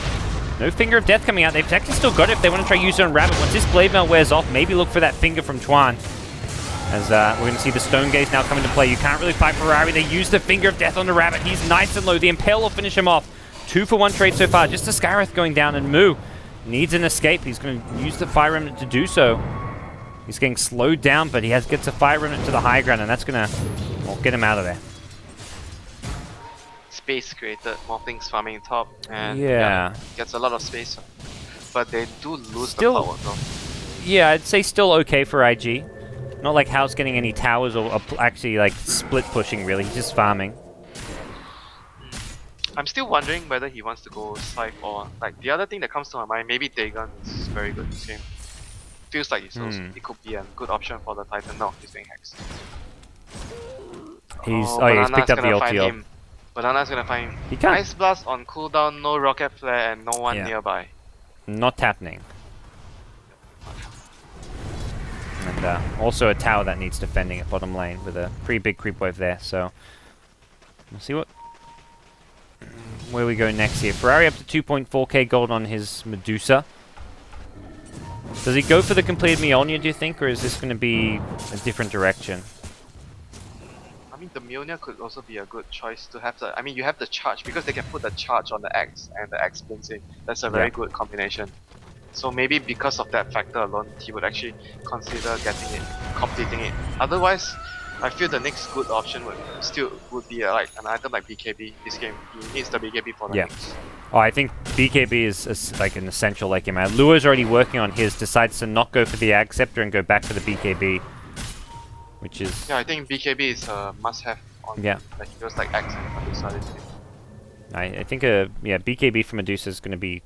No Finger of Death coming out. They've actually still got it if they want to try use it on Rabbit. Once this Blade Mail wears off, maybe look for that Finger from Twan. As we're going to see the Stone Gaze now come into play. You can't really fight Ferrari. They use the Finger of Death on the Rabbit. He's nice and low. The Impale will finish him off. 2-for-1 trade so far. Just a Skywrath going down, and Moo needs an escape. He's going to use the Fire Remnant to do so. He's getting slowed down, but he gets a Fire Remnant to the high ground, and that's going to get him out of there. Space created, more things farming top, and gets a lot of space. But they do lose the power though. Yeah, I'd say still okay for IG. Not like House getting any towers or actually like split pushing really, he's just farming. I'm still wondering whether he wants to go Scythe or like the other thing that comes to my mind, maybe Dagon is very good this game. Feels like it's also, it could be a good option for the Titan. No, he's being Hex. He's picked up the ulti. Banana's gonna find him. He can't. Ice Blast on cooldown, no rocket flare, and no one nearby. Not happening. And also a tower that needs defending at bottom lane with a pretty big creep wave there. So we'll see where we go next here. Ferrari up to 2.4k gold on his Medusa. Does he go for the completed Mjolnir, do you think, or is this going to be a different direction? I mean, the Mjolnir could also be a good choice to have the... I mean, you have the charge, because they can put the charge on the X and the X spins in. That's a very good combination. So maybe because of that factor alone, he would actually consider getting it, completing it. Otherwise, I feel the next good option would be like an item like BKB this game. He needs the BKB for the next. Oh, I think BKB is like an essential like him. Lua's already working on his, decides to not go for the Ag Scepter and go back for the BKB. Which is... Yeah, I think BKB is a must-have on like heroes like X and Medusa this game. I think BKB for Medusa is going to be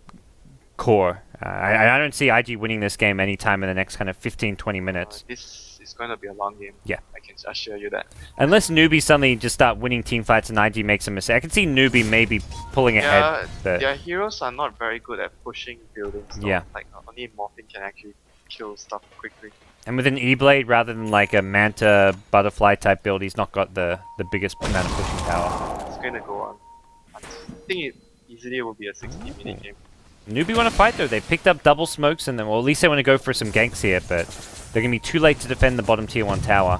core. I don't see IG winning this game anytime in the next kind of 15-20 minutes. This is going to be a long game. Yeah. I can assure you that. Unless Newbee suddenly just start winning team fights and IG makes a mistake. I can see Newbee maybe pulling ahead. But their heroes are not very good at pushing buildings. Though. Yeah. Like only Morphin can actually kill stuff quickly. And with an E-Blade, rather than like a Manta Butterfly type build, he's not got the biggest amount of pushing power. It's going to go on. I think it easily will be a 60-minute game. Newbee want to fight though. They picked up double smokes and then, well, at least they want to go for some ganks here, but they're going to be too late to defend the bottom tier 1 tower.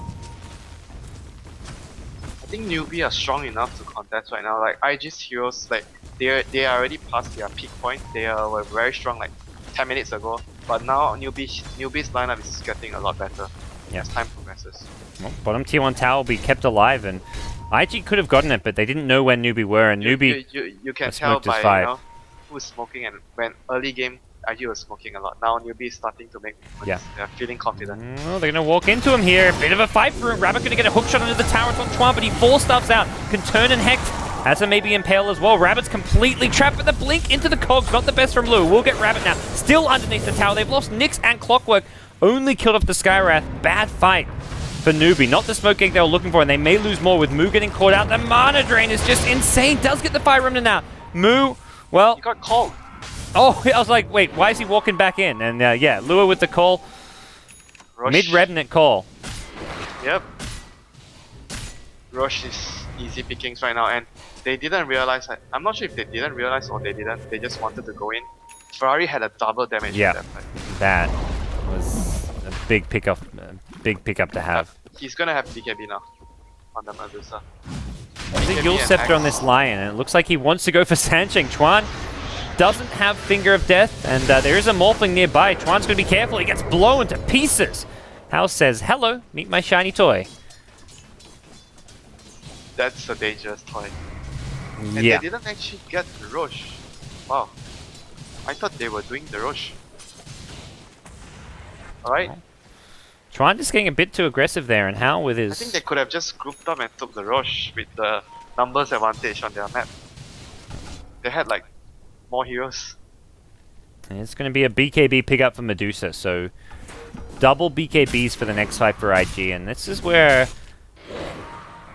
I think Newbee are strong enough to contest right now. Like IG's heroes, like they are already past their peak point. They were very strong like 10 minutes ago, but now Newbee's lineup is getting a lot better as time progresses. Well, bottom tier 1 tower will be kept alive, and IG could have gotten it, but they didn't know where Newbee were, and Newbee you can tell by who's smoking, and when early game IG was smoking a lot. Now Newbee is starting to make movements. They're feeling confident. Oh, they're going to walk into him here. Bit of a fight for him. Rabbit going to get a hook shot under the tower on Twan, but he 4-stuffs out. Can turn and Hex. Has a maybe Impale as well. Rabbit's completely trapped with the blink into the cogs. Not the best from Lou. We'll get Rabbit now. Still underneath the tower. They've lost Nyx and Clockwork. Only killed off the Skywrath. Bad fight for Newbee. Not the smoke egg they were looking for, and they may lose more with Moo getting caught out. The mana drain is just insane. Does get the Fire Remnant now. Moo, well... He got called. Oh, I was like, wait, why is he walking back in? And yeah, Lua with the call. Mid-Remnant call. Yep. Roche is easy pickings right now, and they didn't realize. I'm not sure if they didn't realize or they didn't. They just wanted to go in. Ferrari had a double damage. Yeah. From that fight. That was a big pickup to have. He's gonna have BKB now on the Medusa. There's a BKB Yule and Scepter on Axe. this Lion, and it looks like he wants to go for Sansheng. Chuan doesn't have Finger of Death, and there is a Morphling nearby. Chuan's going to be careful. He gets blown to pieces. House says, hello, meet my shiny toy. That's a dangerous toy. And Yeah. they didn't actually get the Roche. Wow. I thought they were doing the Roche. Alright. Chuan just getting a bit too aggressive there, and Hao with I his... think they could have just grouped up and took the Roche with the numbers advantage on their map. They had like more heroes. And it's going to be a BKB pickup for Medusa, so double BKBs for the next fight for IG, and this is where...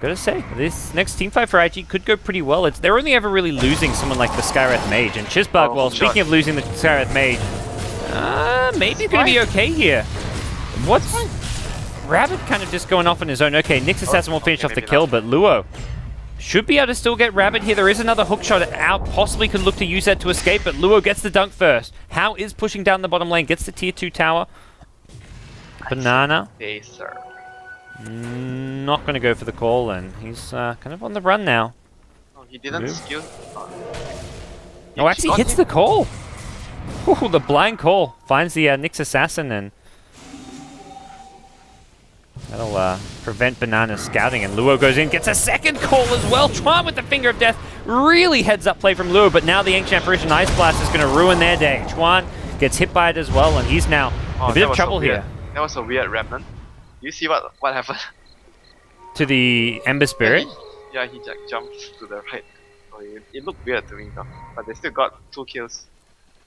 Gotta say, this next team fight for IG could go pretty well. They're only ever really losing someone like the Skywrath Mage, and Chisbug, well, speaking of losing the Skywrath Mage, maybe gonna be okay here. What's... Rabbit kind of just going off on his own. Okay, Nyx Assassin will finish off the kill, but Luo should be able to still get Rabbit here. There is another hook shot out, possibly could look to use that to escape, but Luo gets the dunk first. Hao is pushing down the bottom lane, gets the tier 2 tower. Banana. Sir. Not going to go for the call, and he's kind of on the run now. Oh, he didn't Move. skill. Oh, actually hits the call. Ooh, the blind call. Finds the Nyx Assassin, and that'll prevent Banana scouting, and Luo goes in, gets a second call as well. Chuan with the Finger of Death. Really heads up play from Luo, but now the Ancient Apparition Ice Blast is going to ruin their day. Chuan gets hit by it as well, and he's now a bit that of was trouble so weird. here. That was a weird remnant. You see what happened? To the Ember Spirit. Yeah, he jumped to the right. So it looked weird to me though. But they still got 2 kills.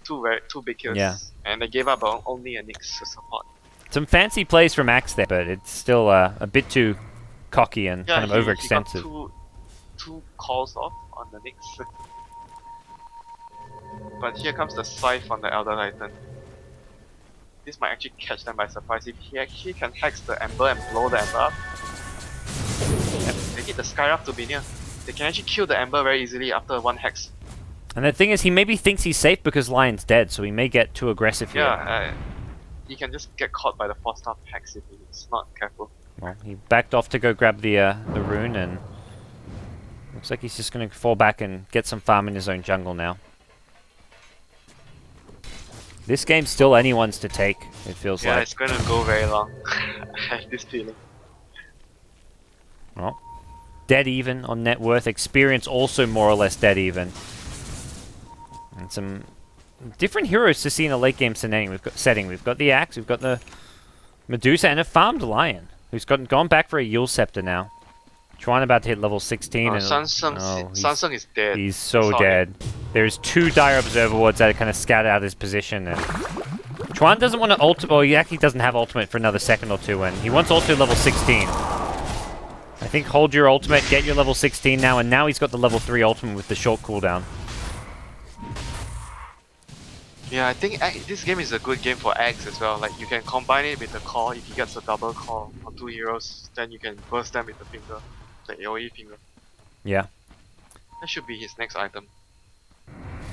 Two big kills. Yeah. And they gave up only a Nyx support. Some fancy plays from Axe there, but it's still a bit too cocky and Yeah, kind of he overextensive. got two calls off on the Nyx. But here comes the Scythe on the Elder Titan. This might actually catch them by surprise. If he actually can hex the Ember and blow the Ember up, they need the Skywrath to be near. They can actually kill the Ember very easily after one hex. And the thing is, he maybe thinks he's safe because Lion's dead, so he may get too aggressive here. Yeah, he can just get caught by the 4-star hex if he's not careful. Well, he backed off to go grab the rune, and looks like he's just going to fall back and get some farm in his own jungle now. This game's still anyone's to take, it feels Yeah, like. it's gonna go very long. I have this feeling. Well, dead even on net worth. Experience also more or less dead even. And some different heroes to see in a late game setting. We've got the Axe, we've got the Medusa, and a farmed Lion, who's gone back for a Yule Scepter now. Chuan about to hit level 16. And Sansung is dead. He's so Sorry. dead. There's 2 Dire Observer Wards that kind of scout out his position, and Chuan doesn't want to ultimate. Well, he actually doesn't have ultimate for another second or two, and he wants ultimate level 16. I think hold your ultimate, get your level 16 now, and now he's got the level 3 ultimate with the short cooldown. Yeah, I think this game is a good game for Axe as well. Like, you can combine it with the call. If he gets a double call on 2 heroes, then you can burst them with the finger. The AoE finger. Yeah. That should be his next item.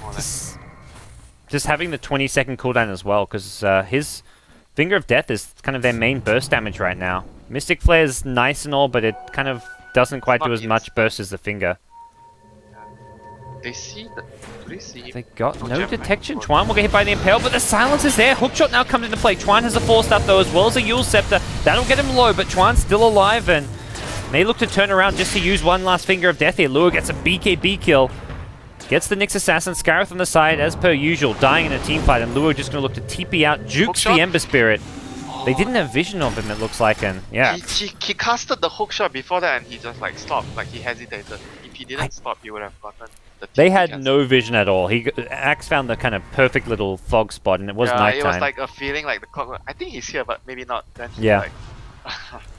More or less. Just having the 20-second cooldown as well, because his Finger of Death is kind of their main burst damage right now. Mystic Flare is nice and all, but it kind of doesn't quite do as much burst as the Finger. They see the... Do they see him? They got No no gem detection. map. Chuan will get hit by the Impale, but the silence is there. Hookshot now comes into play. Chuan has a 4-star though, as well as a Yule Scepter. That'll get him low, but Chuan's still alive, and may look to turn around just to use one last Finger of Death here. Luo gets a BKB kill. Gets the Nyx Assassin. Skywrath on the side, as per usual, dying in a team fight, and Luo just going to look to TP out. Jukes the Hookshot? Ember Spirit. They didn't have vision of him, it looks like, and yeah. He casted the hook shot before that and he just like stopped, like he hesitated. If he didn't stop, he would have gotten the They TP had cancelled. no vision at all. Axe found the kind of perfect little fog spot, and it was nighttime. It was like a feeling like the clock. I think he's here, but maybe not. Then he's Yeah. like,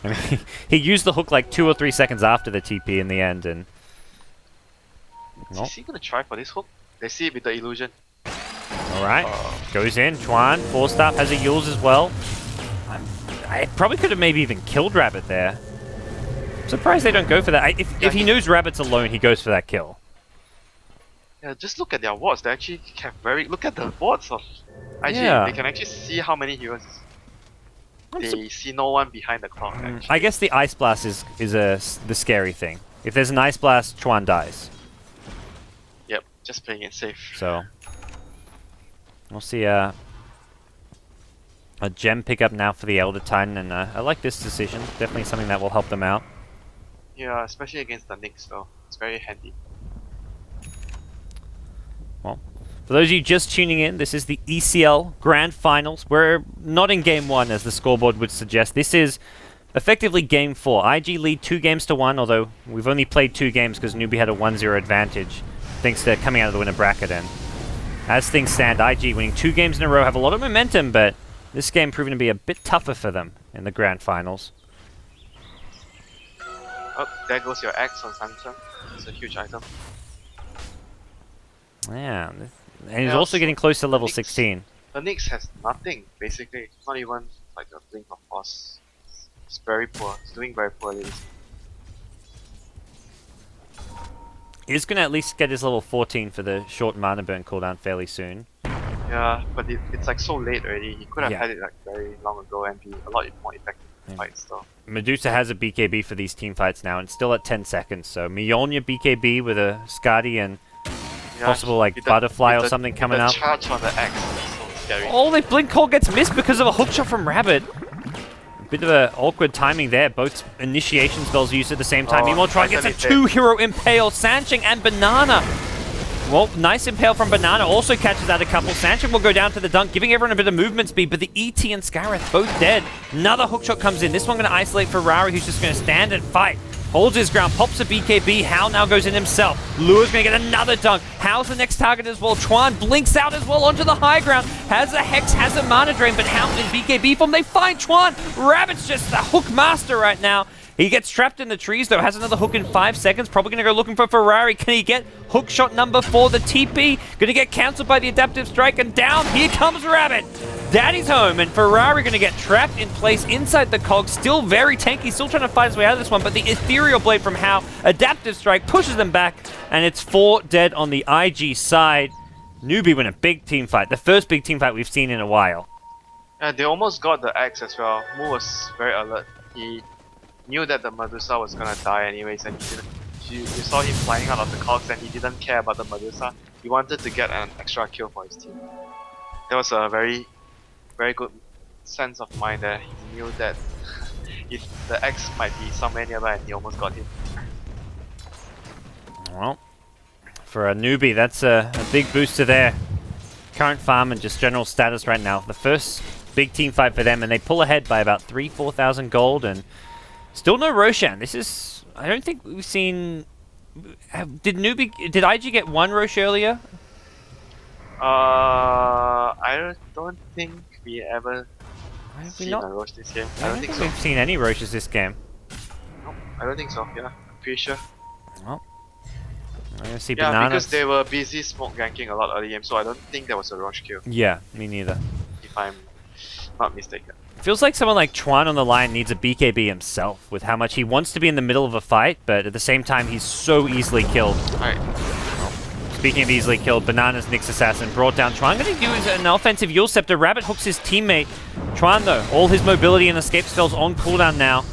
I mean, he used the hook like 2 or 3 seconds after the TP in the end, and is he gonna try for this hook? They see it with the illusion. alright, goes in. Chuan, 4-star, has a Yules as well. I probably could have maybe even killed Rabbit there. Surprised they don't go for that. If he knows Rabbit's alone, he goes for that kill. Yeah, just look at their wards. They actually have look at the wards of IG. Yeah. They can actually see how many heroes. They see no one behind the clock. Actually. I guess the Ice Blast is the scary thing. If there's an Ice Blast, Chuan dies. Yep, just playing it safe. So we'll see a gem pickup now for the Elder Titan, and I like this decision. Definitely something that will help them out. Yeah, especially against the Knicks, though. It's very handy. Well, for those of you just tuning in, this is the ECL Grand Finals. We're not in Game 1, as the scoreboard would suggest. This is effectively Game 4. IG lead 2-1, although we've only played 2 games because Newbee had a 1-0 advantage, thanks to coming out of the winner bracket. And as things stand, IG winning 2 games in a row, have a lot of momentum, but this game proving to be a bit tougher for them in the Grand Finals. Oh, there goes your axe on Samsung. It's a huge item. Yeah, and he's also getting close to level 16. The Knicks has nothing, basically. Not even like a blink of force. It's very poor. It's doing very poorly. He's going to at least get his level 14 for the short mana burn cooldown fairly soon. Yeah, but it's like so late already. He could have Yeah. had it like very long ago and be a lot more effective in fights though. Medusa has a BKB for these team fights now, and still at 10 seconds. So Mjolnir BKB with a Skadi and possible like butterfly or something coming up. Charge on the axe. That's so scary. Oh, the blink call gets missed because of a hook shot from Rabbit. Bit of a awkward timing there. Both initiation spells used at the same time. Meanwhile, Try gets a 2-hero impale. Sancheng and Banana. Well, nice impale from Banana. Also catches out a couple. Sancheng will go down to the dunk, giving everyone a bit of movement speed, but the ET and Scareth both dead. Another hookshot comes in. This one going to isolate Ferrari, who's just going to stand and fight. Holds his ground, pops a BKB. Hao now goes in himself. Lure's going to get another dunk. Hao's the next target as well. Chuan blinks out as well onto the high ground. Has a Hex, has a mana drain, but Hao in BKB form. They find Chuan. Rabbit's just the hook master right now. He gets trapped in the trees, though. Has another hook in 5 seconds. Probably going to go looking for Ferrari. Can he get hook shot number 4? The TP going to get cancelled by the adaptive strike, and down here comes Rabbit. Daddy's home, and Ferrari going to get trapped in place inside the cog. Still very tanky, still trying to fight his way out of this one, but the ethereal blade from Hao, adaptive strike, pushes them back, and it's 4 dead on the IG side. Newbee win a big team fight, the first big team fight we've seen in a while. Yeah, they almost got the axe as well. Mu was very alert. He knew that the Medusa was gonna die anyways, and he didn't. You saw him flying out of the cogs, and he didn't care about the Medusa. He wanted to get an extra kill for his team. That was a very good sense of mind there. He knew that if the X might be somewhere nearby, and he almost got him. Well, for a Newbee, that's a big boost to their current farm and just general status right now. The first big team fight for them, and they pull ahead by about 3,000-4,000 gold, and still no Roshan. This is, I don't think we've seen. Did IG get 1 Rosh earlier? I don't think we ever seen a Rosh this game. I don't think so. We've seen any Roshes this game. No, I don't think so. Yeah, I'm pretty sure. Well, I'm gonna see Yeah, Bananas. because they were busy smoke ganking a lot early game, so I don't think there was a Rosh kill, Yeah, me neither. if I'm not mistaken. Feels like someone like Chuan on the line needs a BKB himself, with how much he wants to be in the middle of a fight, but at the same time he's so easily killed. Alright. Speaking of easily killed, Banana's Nyx Assassin brought down Chuan. Going to do is an offensive Yule Scepter. Rabbit hooks his teammate. Chuan, though, all his mobility and escape spells on cooldown now.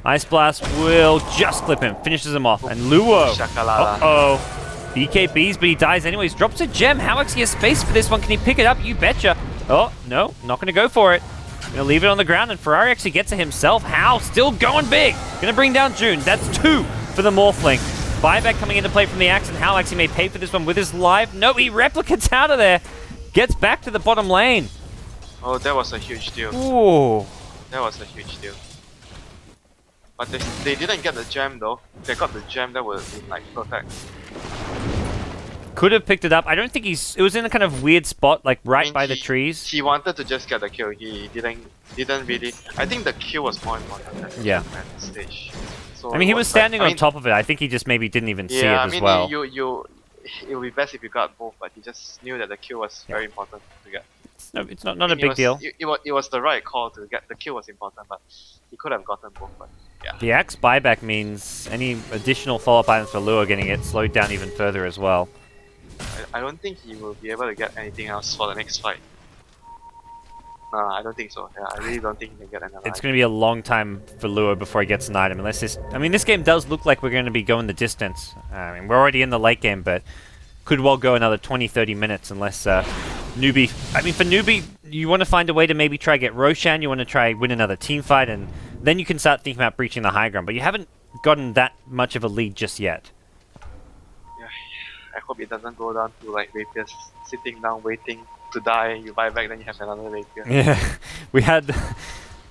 Ice Blast will just clip him, finishes him off. And Luo, Shakalala. uh-oh. BKBs, but he dies anyways. Drops a gem. How actually has space for this one? Can he pick it up? You betcha. Oh, no, not going to go for it. Going to leave it on the ground, and Ferrari actually gets it himself. How? Still going big. Going to bring down June. That's 2 for the Morphling. Buyback coming into play from the axe, and Hal actually may pay for this one with his live. No, he replicates out of there. Gets back to the bottom lane. Oh, that was a huge deal. Ooh. That was a huge deal. But they didn't get the gem though. If they got the gem, that would have been like perfect. Could have picked it up. I don't think it was in a kind of weird spot, like right I mean, by the trees. He wanted to just get the kill. He didn't really. I think the kill was more important at this stage. So I mean, he was standing like, on top of it. I think he just maybe didn't even see it yeah, as well. it would be best if you got both, but he just knew that the kill was very important to get. no, it's not a It big was, deal. It was the right call to get the kill was important, but he could have gotten both. But yeah, The axe buyback means any additional follow-up items for Lure getting it slowed down even further as well. I don't think he will be able to get anything else for the next fight. No, I don't think so. Yeah, I really don't think he can get another. It's going to be a long time for Lure before he gets an item, unless this... I mean, this game does look like we're going to be going the distance. I mean, we're already in the late game, but could well go another 20-30 minutes unless Newbee... I mean, for Newbee, you want to find a way to maybe try get Roshan, you want to try win another team fight, and then you can start thinking about breaching the high ground, but you haven't gotten that much of a lead just yet. Yeah, I hope it doesn't go down to like rapiers sitting down waiting to die. You buy back, then you have another rapier. Yeah, we had...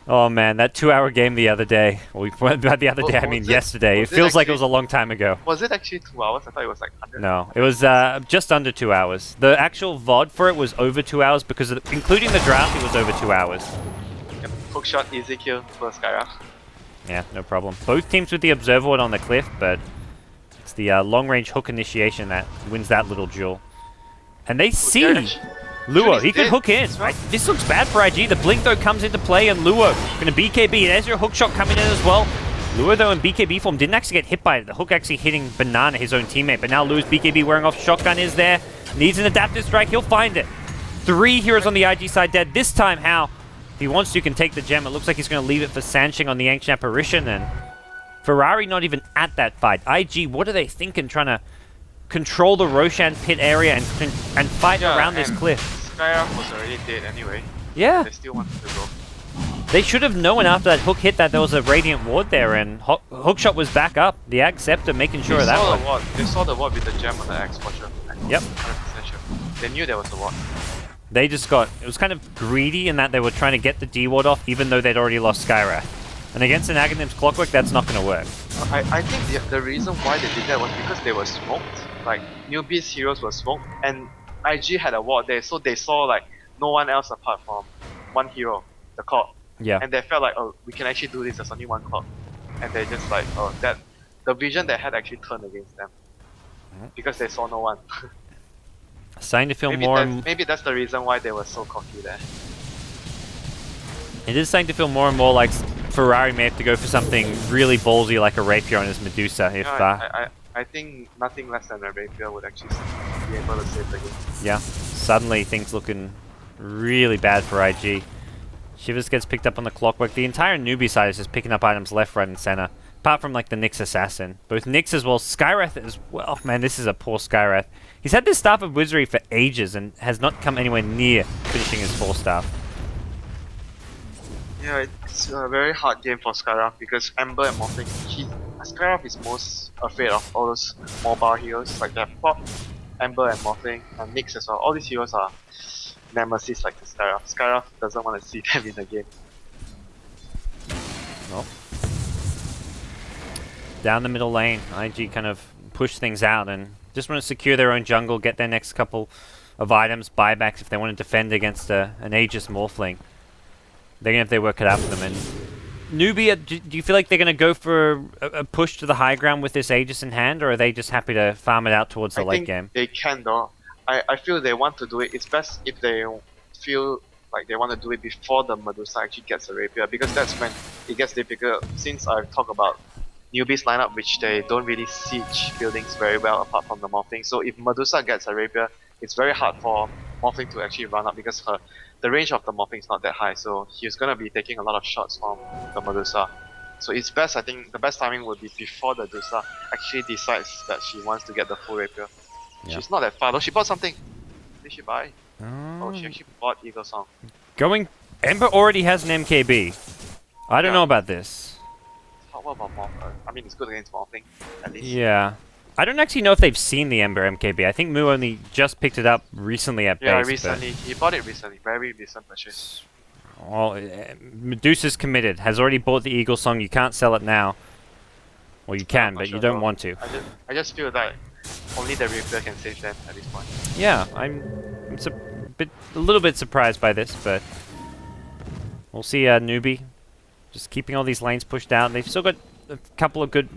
Oh man, that 2-hour game the other day. Well, the other day, I mean yesterday. It feels like it was a long time ago. Was it actually 2 hours? I thought it was like 100. No, it was just under 2 hours. The actual VOD for it was over 2 hours because, including the draft, it was over 2 hours. Yep. Hook shot, easy kill for Skyra. Yeah, no problem. Both teams with the observer ward on the cliff, but it's the long-range hook initiation that wins that little duel. And they see Lure. He could hook in. Right? This looks bad for IG. The blink though comes into play, and Lure going to BKB. There's your hook shot coming in as well. Lure though in BKB form didn't actually get hit by it. The hook actually hitting Banana, his own teammate. But now Lure's BKB wearing off shotgun is there. Needs an adaptive strike. He'll find it. 3 heroes on the IG side dead. This time, how? If he wants to, can take the gem. It looks like he's going to leave it for Sanshing on the Ancient Apparition, and Ferrari not even at that fight. IG, what are they thinking, trying to control the Roshan pit area and fight around this cliff? Skyra was already dead anyway. Yeah. They still wanted to go. They should have known after that hook hit that there was a Radiant Ward there, and Hookshot was back up. The Ag Scepter making sure of that one. They saw the ward with the gem on the Axe for sure. Yep. 100% sure. They knew there was a ward. They just got... It was kind of greedy in that they were trying to get the D-Ward off even though they'd already lost Skyrath. And against an Aghanim's Clockwork, that's not going to work. I think the reason why they did that was because they were smoked. Like, Newbee's heroes were smoked, and IG had a ward there, so they saw like no one else apart from one hero, the Clock. Yeah. And they felt like, oh, we can actually do this, there's only one Clock. And they just like, oh, that the vision they had actually turned against them. Because they saw no one. Starting to feel maybe that's the reason why they were so cocky there. It is starting to feel more and more like Ferrari may have to go for something really ballsy like a Rapier on his Medusa if... I think nothing less than a Rapier would actually be able to save the game. Yeah, suddenly things looking really bad for IG. Shivers gets picked up on the Clockwork. The entire Newbee side is just picking up items left, right, and center. Apart from like the Nyx Assassin. Both Nyx as well, Skyrath as well. Man, this is a poor Skyrath. He's had this Staff of Wizardry for ages and has not come anywhere near finishing his 4-staff. Yeah, it's a very hard game for Skyrath because Ember and Morphling, Skyrath is most afraid of all those mobile heroes like that. Ember and Morphling and Nyx as well. All these heroes are nemesis like the Skyrath. Skyrath doesn't want to see them in the game. Well, down the middle lane, IG kind of push things out and just want to secure their own jungle, get their next couple of items, buybacks if they want to defend against an Aegis Morphling. They're going to have their work cut out for them. And Newbee, do you feel like they're going to go for a push to the high ground with this Aegis in hand, or are they just happy to farm it out towards the late game? They can though. I feel they want to do it. It's best if they feel like they want to do it before the Medusa actually gets a Rapier, because that's when it gets difficult. Since I've talked about Newbee's lineup, which they don't really siege buildings very well apart from the Morphling. So if Medusa gets a Rapier, it's very hard for Morphling to actually run up because the range of the Morphling is not that high. So he's going to be taking a lot of shots from the Medusa. So it's best, I think, the best timing would be before the Medusa actually decides that she wants to get the full Rapier. Yeah. She's not that far though. She bought something. Did she buy? Oh, she actually bought Eagle Song. Ember already has an MKB. I don't know about this. What about Morph? I mean, it's good against Morphling, at least. Yeah. I don't actually know if they've seen the Ember MKB. I think Mu only just picked it up recently at base. Yeah, recently. He bought it recently. Very recent purchase. Well, Medusa's committed. Has already bought the Eagle Song. You can't sell it now. Well, you can, but you don't want to. I just feel that only the Rapier can save them at this point. Yeah, I'm a little bit surprised by this, but we'll see. Newbee just keeping all these lanes pushed out. They've still got a couple of good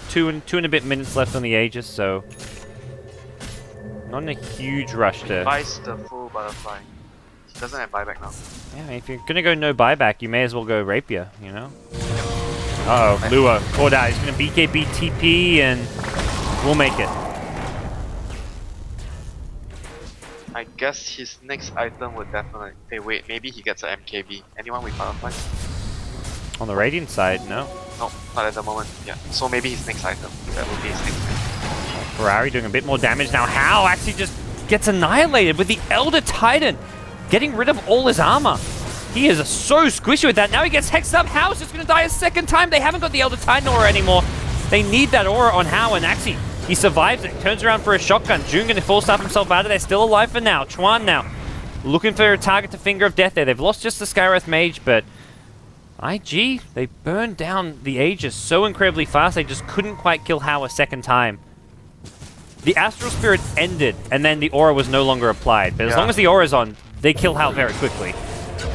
two and a bit minutes left on the Aegis, so not in a huge rush to... Buys the full butterfly. doesn't have buyback now. Yeah, if you're gonna go no buyback, you may as well go Rapier, you know? Uh-oh, Lua caught out. He's gonna BKB TP and we'll make it. I guess his next item would definitely... Hey, wait, maybe he gets an MKB. Anyone with Firefly? On the Radiant side, no. No, not at the moment. Yeah, so maybe his next item. That would be his next item. Ferrari doing a bit more damage now. How actually just gets annihilated with the Elder Titan, getting rid of all his armor. He is so squishy with that. Now he gets hexed up. How's just going to die a second time. They haven't got the Elder Titan aura anymore. They need that aura on How, and actually, he survives it. Turns around for a shotgun. June going to force himself out of there. Still alive for now. Chuan now looking for a target to Finger of Death there. They've lost just the Skywrath Mage, but IG, they burned down the Aegis so incredibly fast. They just couldn't quite kill How a second time. The Astral Spirit ended, and then the aura was no longer applied. But as long as the aura's on, they kill How very quickly.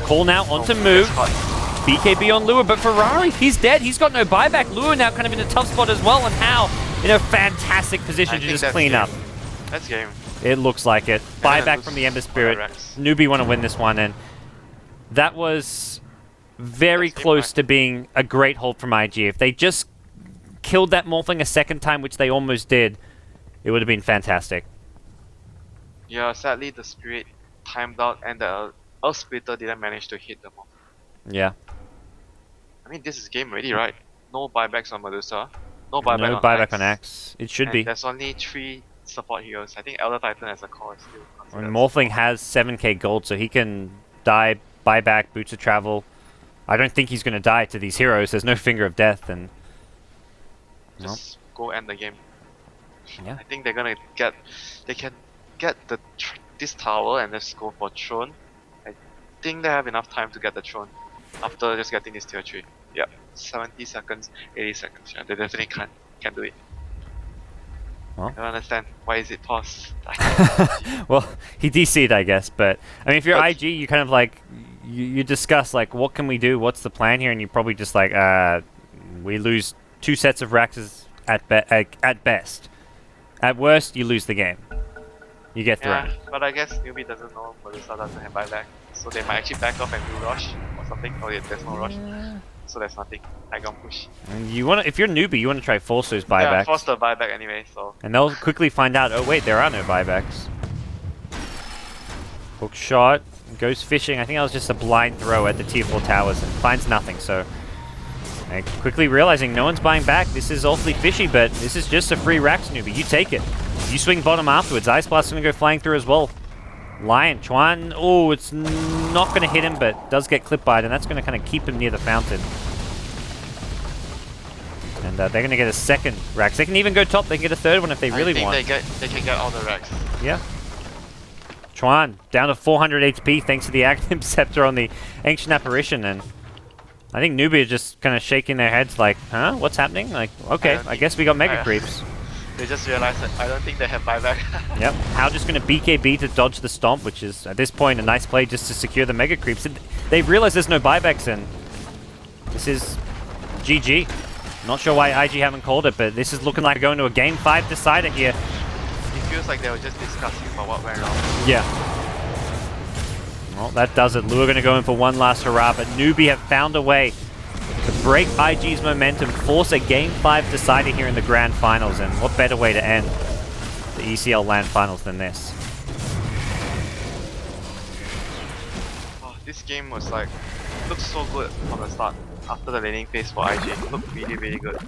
Call now onto move. BKB on Lua, but Ferrari, he's dead. He's got no buyback. Lua now kind of in a tough spot as well, and How in a fantastic position to just clean up. That's game. It looks like it. Buyback from the Ember Spirit. Newbee want to win this one, and that was very close to being a great hold from IG. If they just killed that Morphling a second time, which they almost did, it would have been fantastic. Yeah, sadly the Spirit timed out and the Earth Splitter didn't manage to hit the Morphling. Yeah. I mean, this is game ready, right? No buybacks on Medusa. No buyback, no on, buyback Axe. on Axe. It should And be. there's only 3 support heroes. I think Elder Titan as a core is still considered. And Morphling has 7k gold, so he can die, buy back, Boots of Travel. I don't think he's going to die to these heroes. There's no Finger of Death, and Just go end the game. Yeah. I think they're gonna get... They can get this tower and just go for throne. I think they have enough time to get the throne after just getting this tier 3. Yep. 70 seconds, 80 seconds. Yeah, they definitely can do it. Well. I don't understand. Why is it paused? well, he DC'd, I guess, but I mean, if you're IG, you kind of like you discuss like what can we do, what's the plan here, and you probably just like we lose 2 sets of Raxes at best. At worst, you lose the game. You get thrown. Yeah, but I guess Newbee doesn't know Medusa doesn't have buyback, so they might actually back off and do rush or something. Oh yeah, there's no rush, so there's nothing. I gon' push. And you want to, if you're Newbie, you want to try force those buybacks. Yeah, force the buyback anyway. So. And they'll quickly find out. Oh wait, there are no buybacks. Hook shot goes fishing. I think that was just a blind throw at the tier 4 towers and finds nothing. So. And quickly realizing no one's buying back. This is awfully fishy, but this is just a free Rax, Newbie. You take it. You swing bottom afterwards. Ice Blast's going to go flying through as well. Lion, Chuan. Oh, it's not going to hit him, but does get clip by it, and that's going to kind of keep him near the fountain. And they're going to get a second Rax. They can even go top. They can get a third one if they really want. I think they can get all the Rax. Yeah. Chuan, down to 400 HP thanks to the Aghanim Scepter on the Ancient Apparition, and I think Newbee are just kind of shaking their heads like, huh? What's happening? Like, okay, I guess we got Mega Creeps. They just realized that I don't think they have buyback. Yep. How just going to BKB to dodge the Stomp, which is, at this point, a nice play just to secure the Mega Creeps. They've realized there's no buybacks, and this is GG. Not sure why IG haven't called it, but this is looking like going to a Game 5 decider here. It feels like they were just discussing about what went wrong. Yeah. Well, that does it. Lua going to go in for one last hurrah, but Newbee have found a way to break IG's momentum, force a Game 5 decider here in the Grand Finals, and what better way to end the ECL LAN Finals than this? Oh, this game was like, looked so good from the start. After the laning phase for IG, it looked really, really good.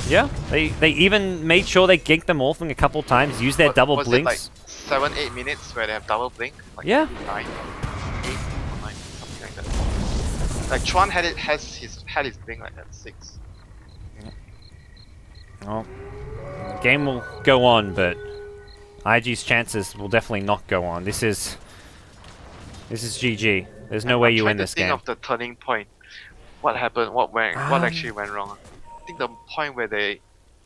Yeah, they even made sure they ganked the Morphling a couple times, used their double was blinks. It like 7-8 minutes where they have double blink? Like Yeah. 9, 8 or 9, something like that. Like Chuan had his blink like at 6. Well, the game will go on, but IG's chances will definitely not go on. This is GG. There's no way you win this game. I'm trying to think of the turning point. What happened? What actually went wrong? I think the point where they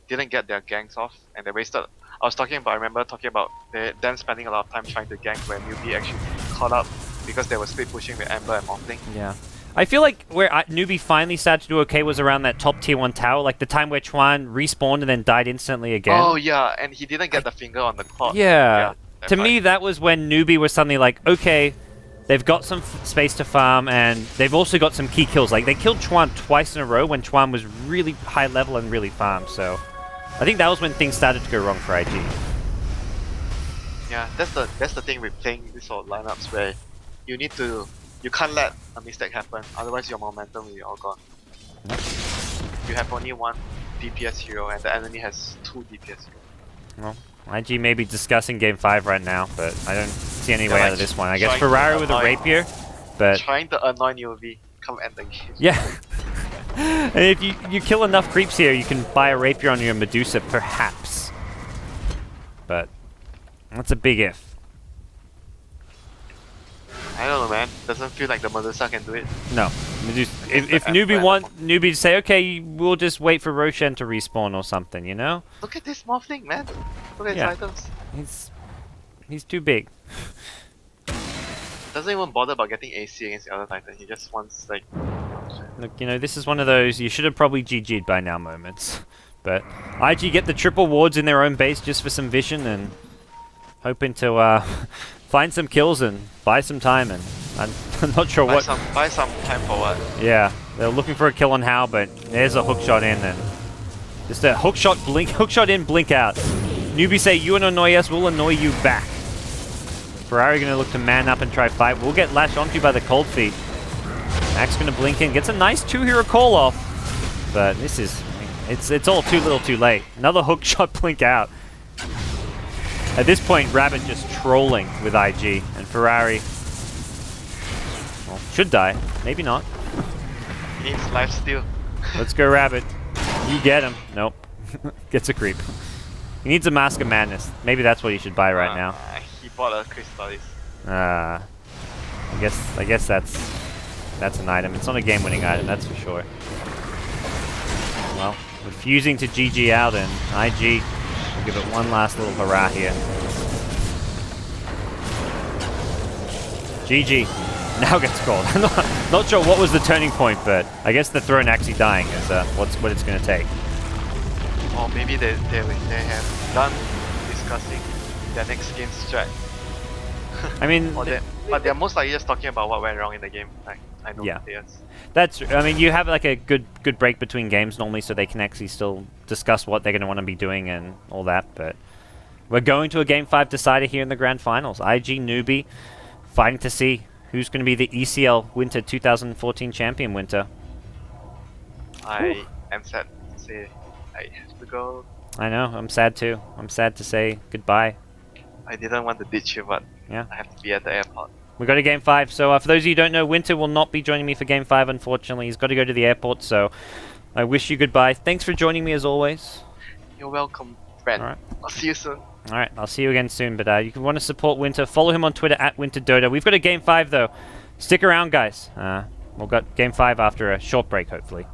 didn't get their ganks off and they wasted. I remember talking about them spending a lot of time trying to gank where Newbee actually caught up because they were split pushing with Ember and Morphling. Yeah. I feel like where Newbee finally started to do okay was around that top tier 1 tower, like the time where Chuan respawned and then died instantly again. Oh yeah, and he didn't get the finger on the clock. Yeah. To right. me, that was when Newbee was suddenly like, okay, They've got some space to farm, and they've also got some key kills. Like, they killed Chuan twice in a row when Chuan was really high level and really farmed, so I think that was when things started to go wrong for IG. Yeah, that's the thing with playing this sort of lineups where you can't let a mistake happen, otherwise your momentum will be all gone. You have only one DPS hero and the enemy has 2 DPS heroes. Well, IG may be discussing game 5 right now, but I don't see any way like out of this one. I guess trying to Ferrari with a annoy- rapier, but Trying to annoy Newbee, come end the game. yeah. And if you kill enough creeps here, you can buy a rapier on your Medusa, perhaps. But that's a big if. I don't know, man. Doesn't feel like the Medusa can do it. No. Medusa, if the Newbee Emperor. want Newbee to say, okay, we'll just wait for Roshan to respawn or something, you know? Look at this Morphling, man. Look at his Yeah. items. He's too big. Doesn't even bother about getting AC against the other Titan. He just wants like. Look, you know, this is one of those you should have probably GG'd by now moments. But IG get the triple wards in their own base just for some vision and hoping to find some kills and buy some time, and I'm not sure buy what. some time for what? Yeah, they're looking for a kill on Hal, but there's a hook shot in, and just a hook shot in, blink out. Newbie say, you annoy us, we'll annoy you back. Ferrari gonna look to man up and try fight. We'll get lashed onto by the cold feet. Max gonna blink in, gets a nice 2-hero call off, but this is, it's all too little too late. Another hook shot blink out. At this point, Rabbit just trolling with IG, and Ferrari, well, should die. Maybe not. He needs life steal. Let's go, Rabbit. You get him. Nope. Gets a creep. He needs a Mask of Madness. Maybe that's what he should buy right now. He bought a Crystallis. I guess that's an item. It's not a game-winning item, that's for sure. Well, refusing to GG out, and IG will give it one last little hurrah here. GG. Now gets called. I'm not sure what was the turning point, but I guess the throne actually dying is what it's going to take. Or maybe they have done discussing their next game strat. I mean, But they're most likely just talking about what went wrong in the game. Like, I know Yeah. players. I mean, you have like a good break between games normally, so they can actually still discuss what they're going to want to be doing and all that. But we're going to a Game 5 decider here in the Grand Finals. IG Newbee fighting to see who's going to be the ECL Winter 2014 champion. Winter. I am sad to say I have to go. I know. I'm sad too. I'm sad to say goodbye. I didn't want to ditch you, but Yeah. I have to be at the airport. We got a Game 5, so for those of you who don't know, Winter will not be joining me for Game 5, unfortunately. He's got to go to the airport, so I wish you goodbye. Thanks for joining me as always. You're welcome, friend. Alright. I'll see you soon. Alright, I'll see you again soon, but you can want to support Winter. Follow him on Twitter at WinterDota. We've got a Game 5, though. Stick around, guys. We've got Game 5 after a short break, hopefully.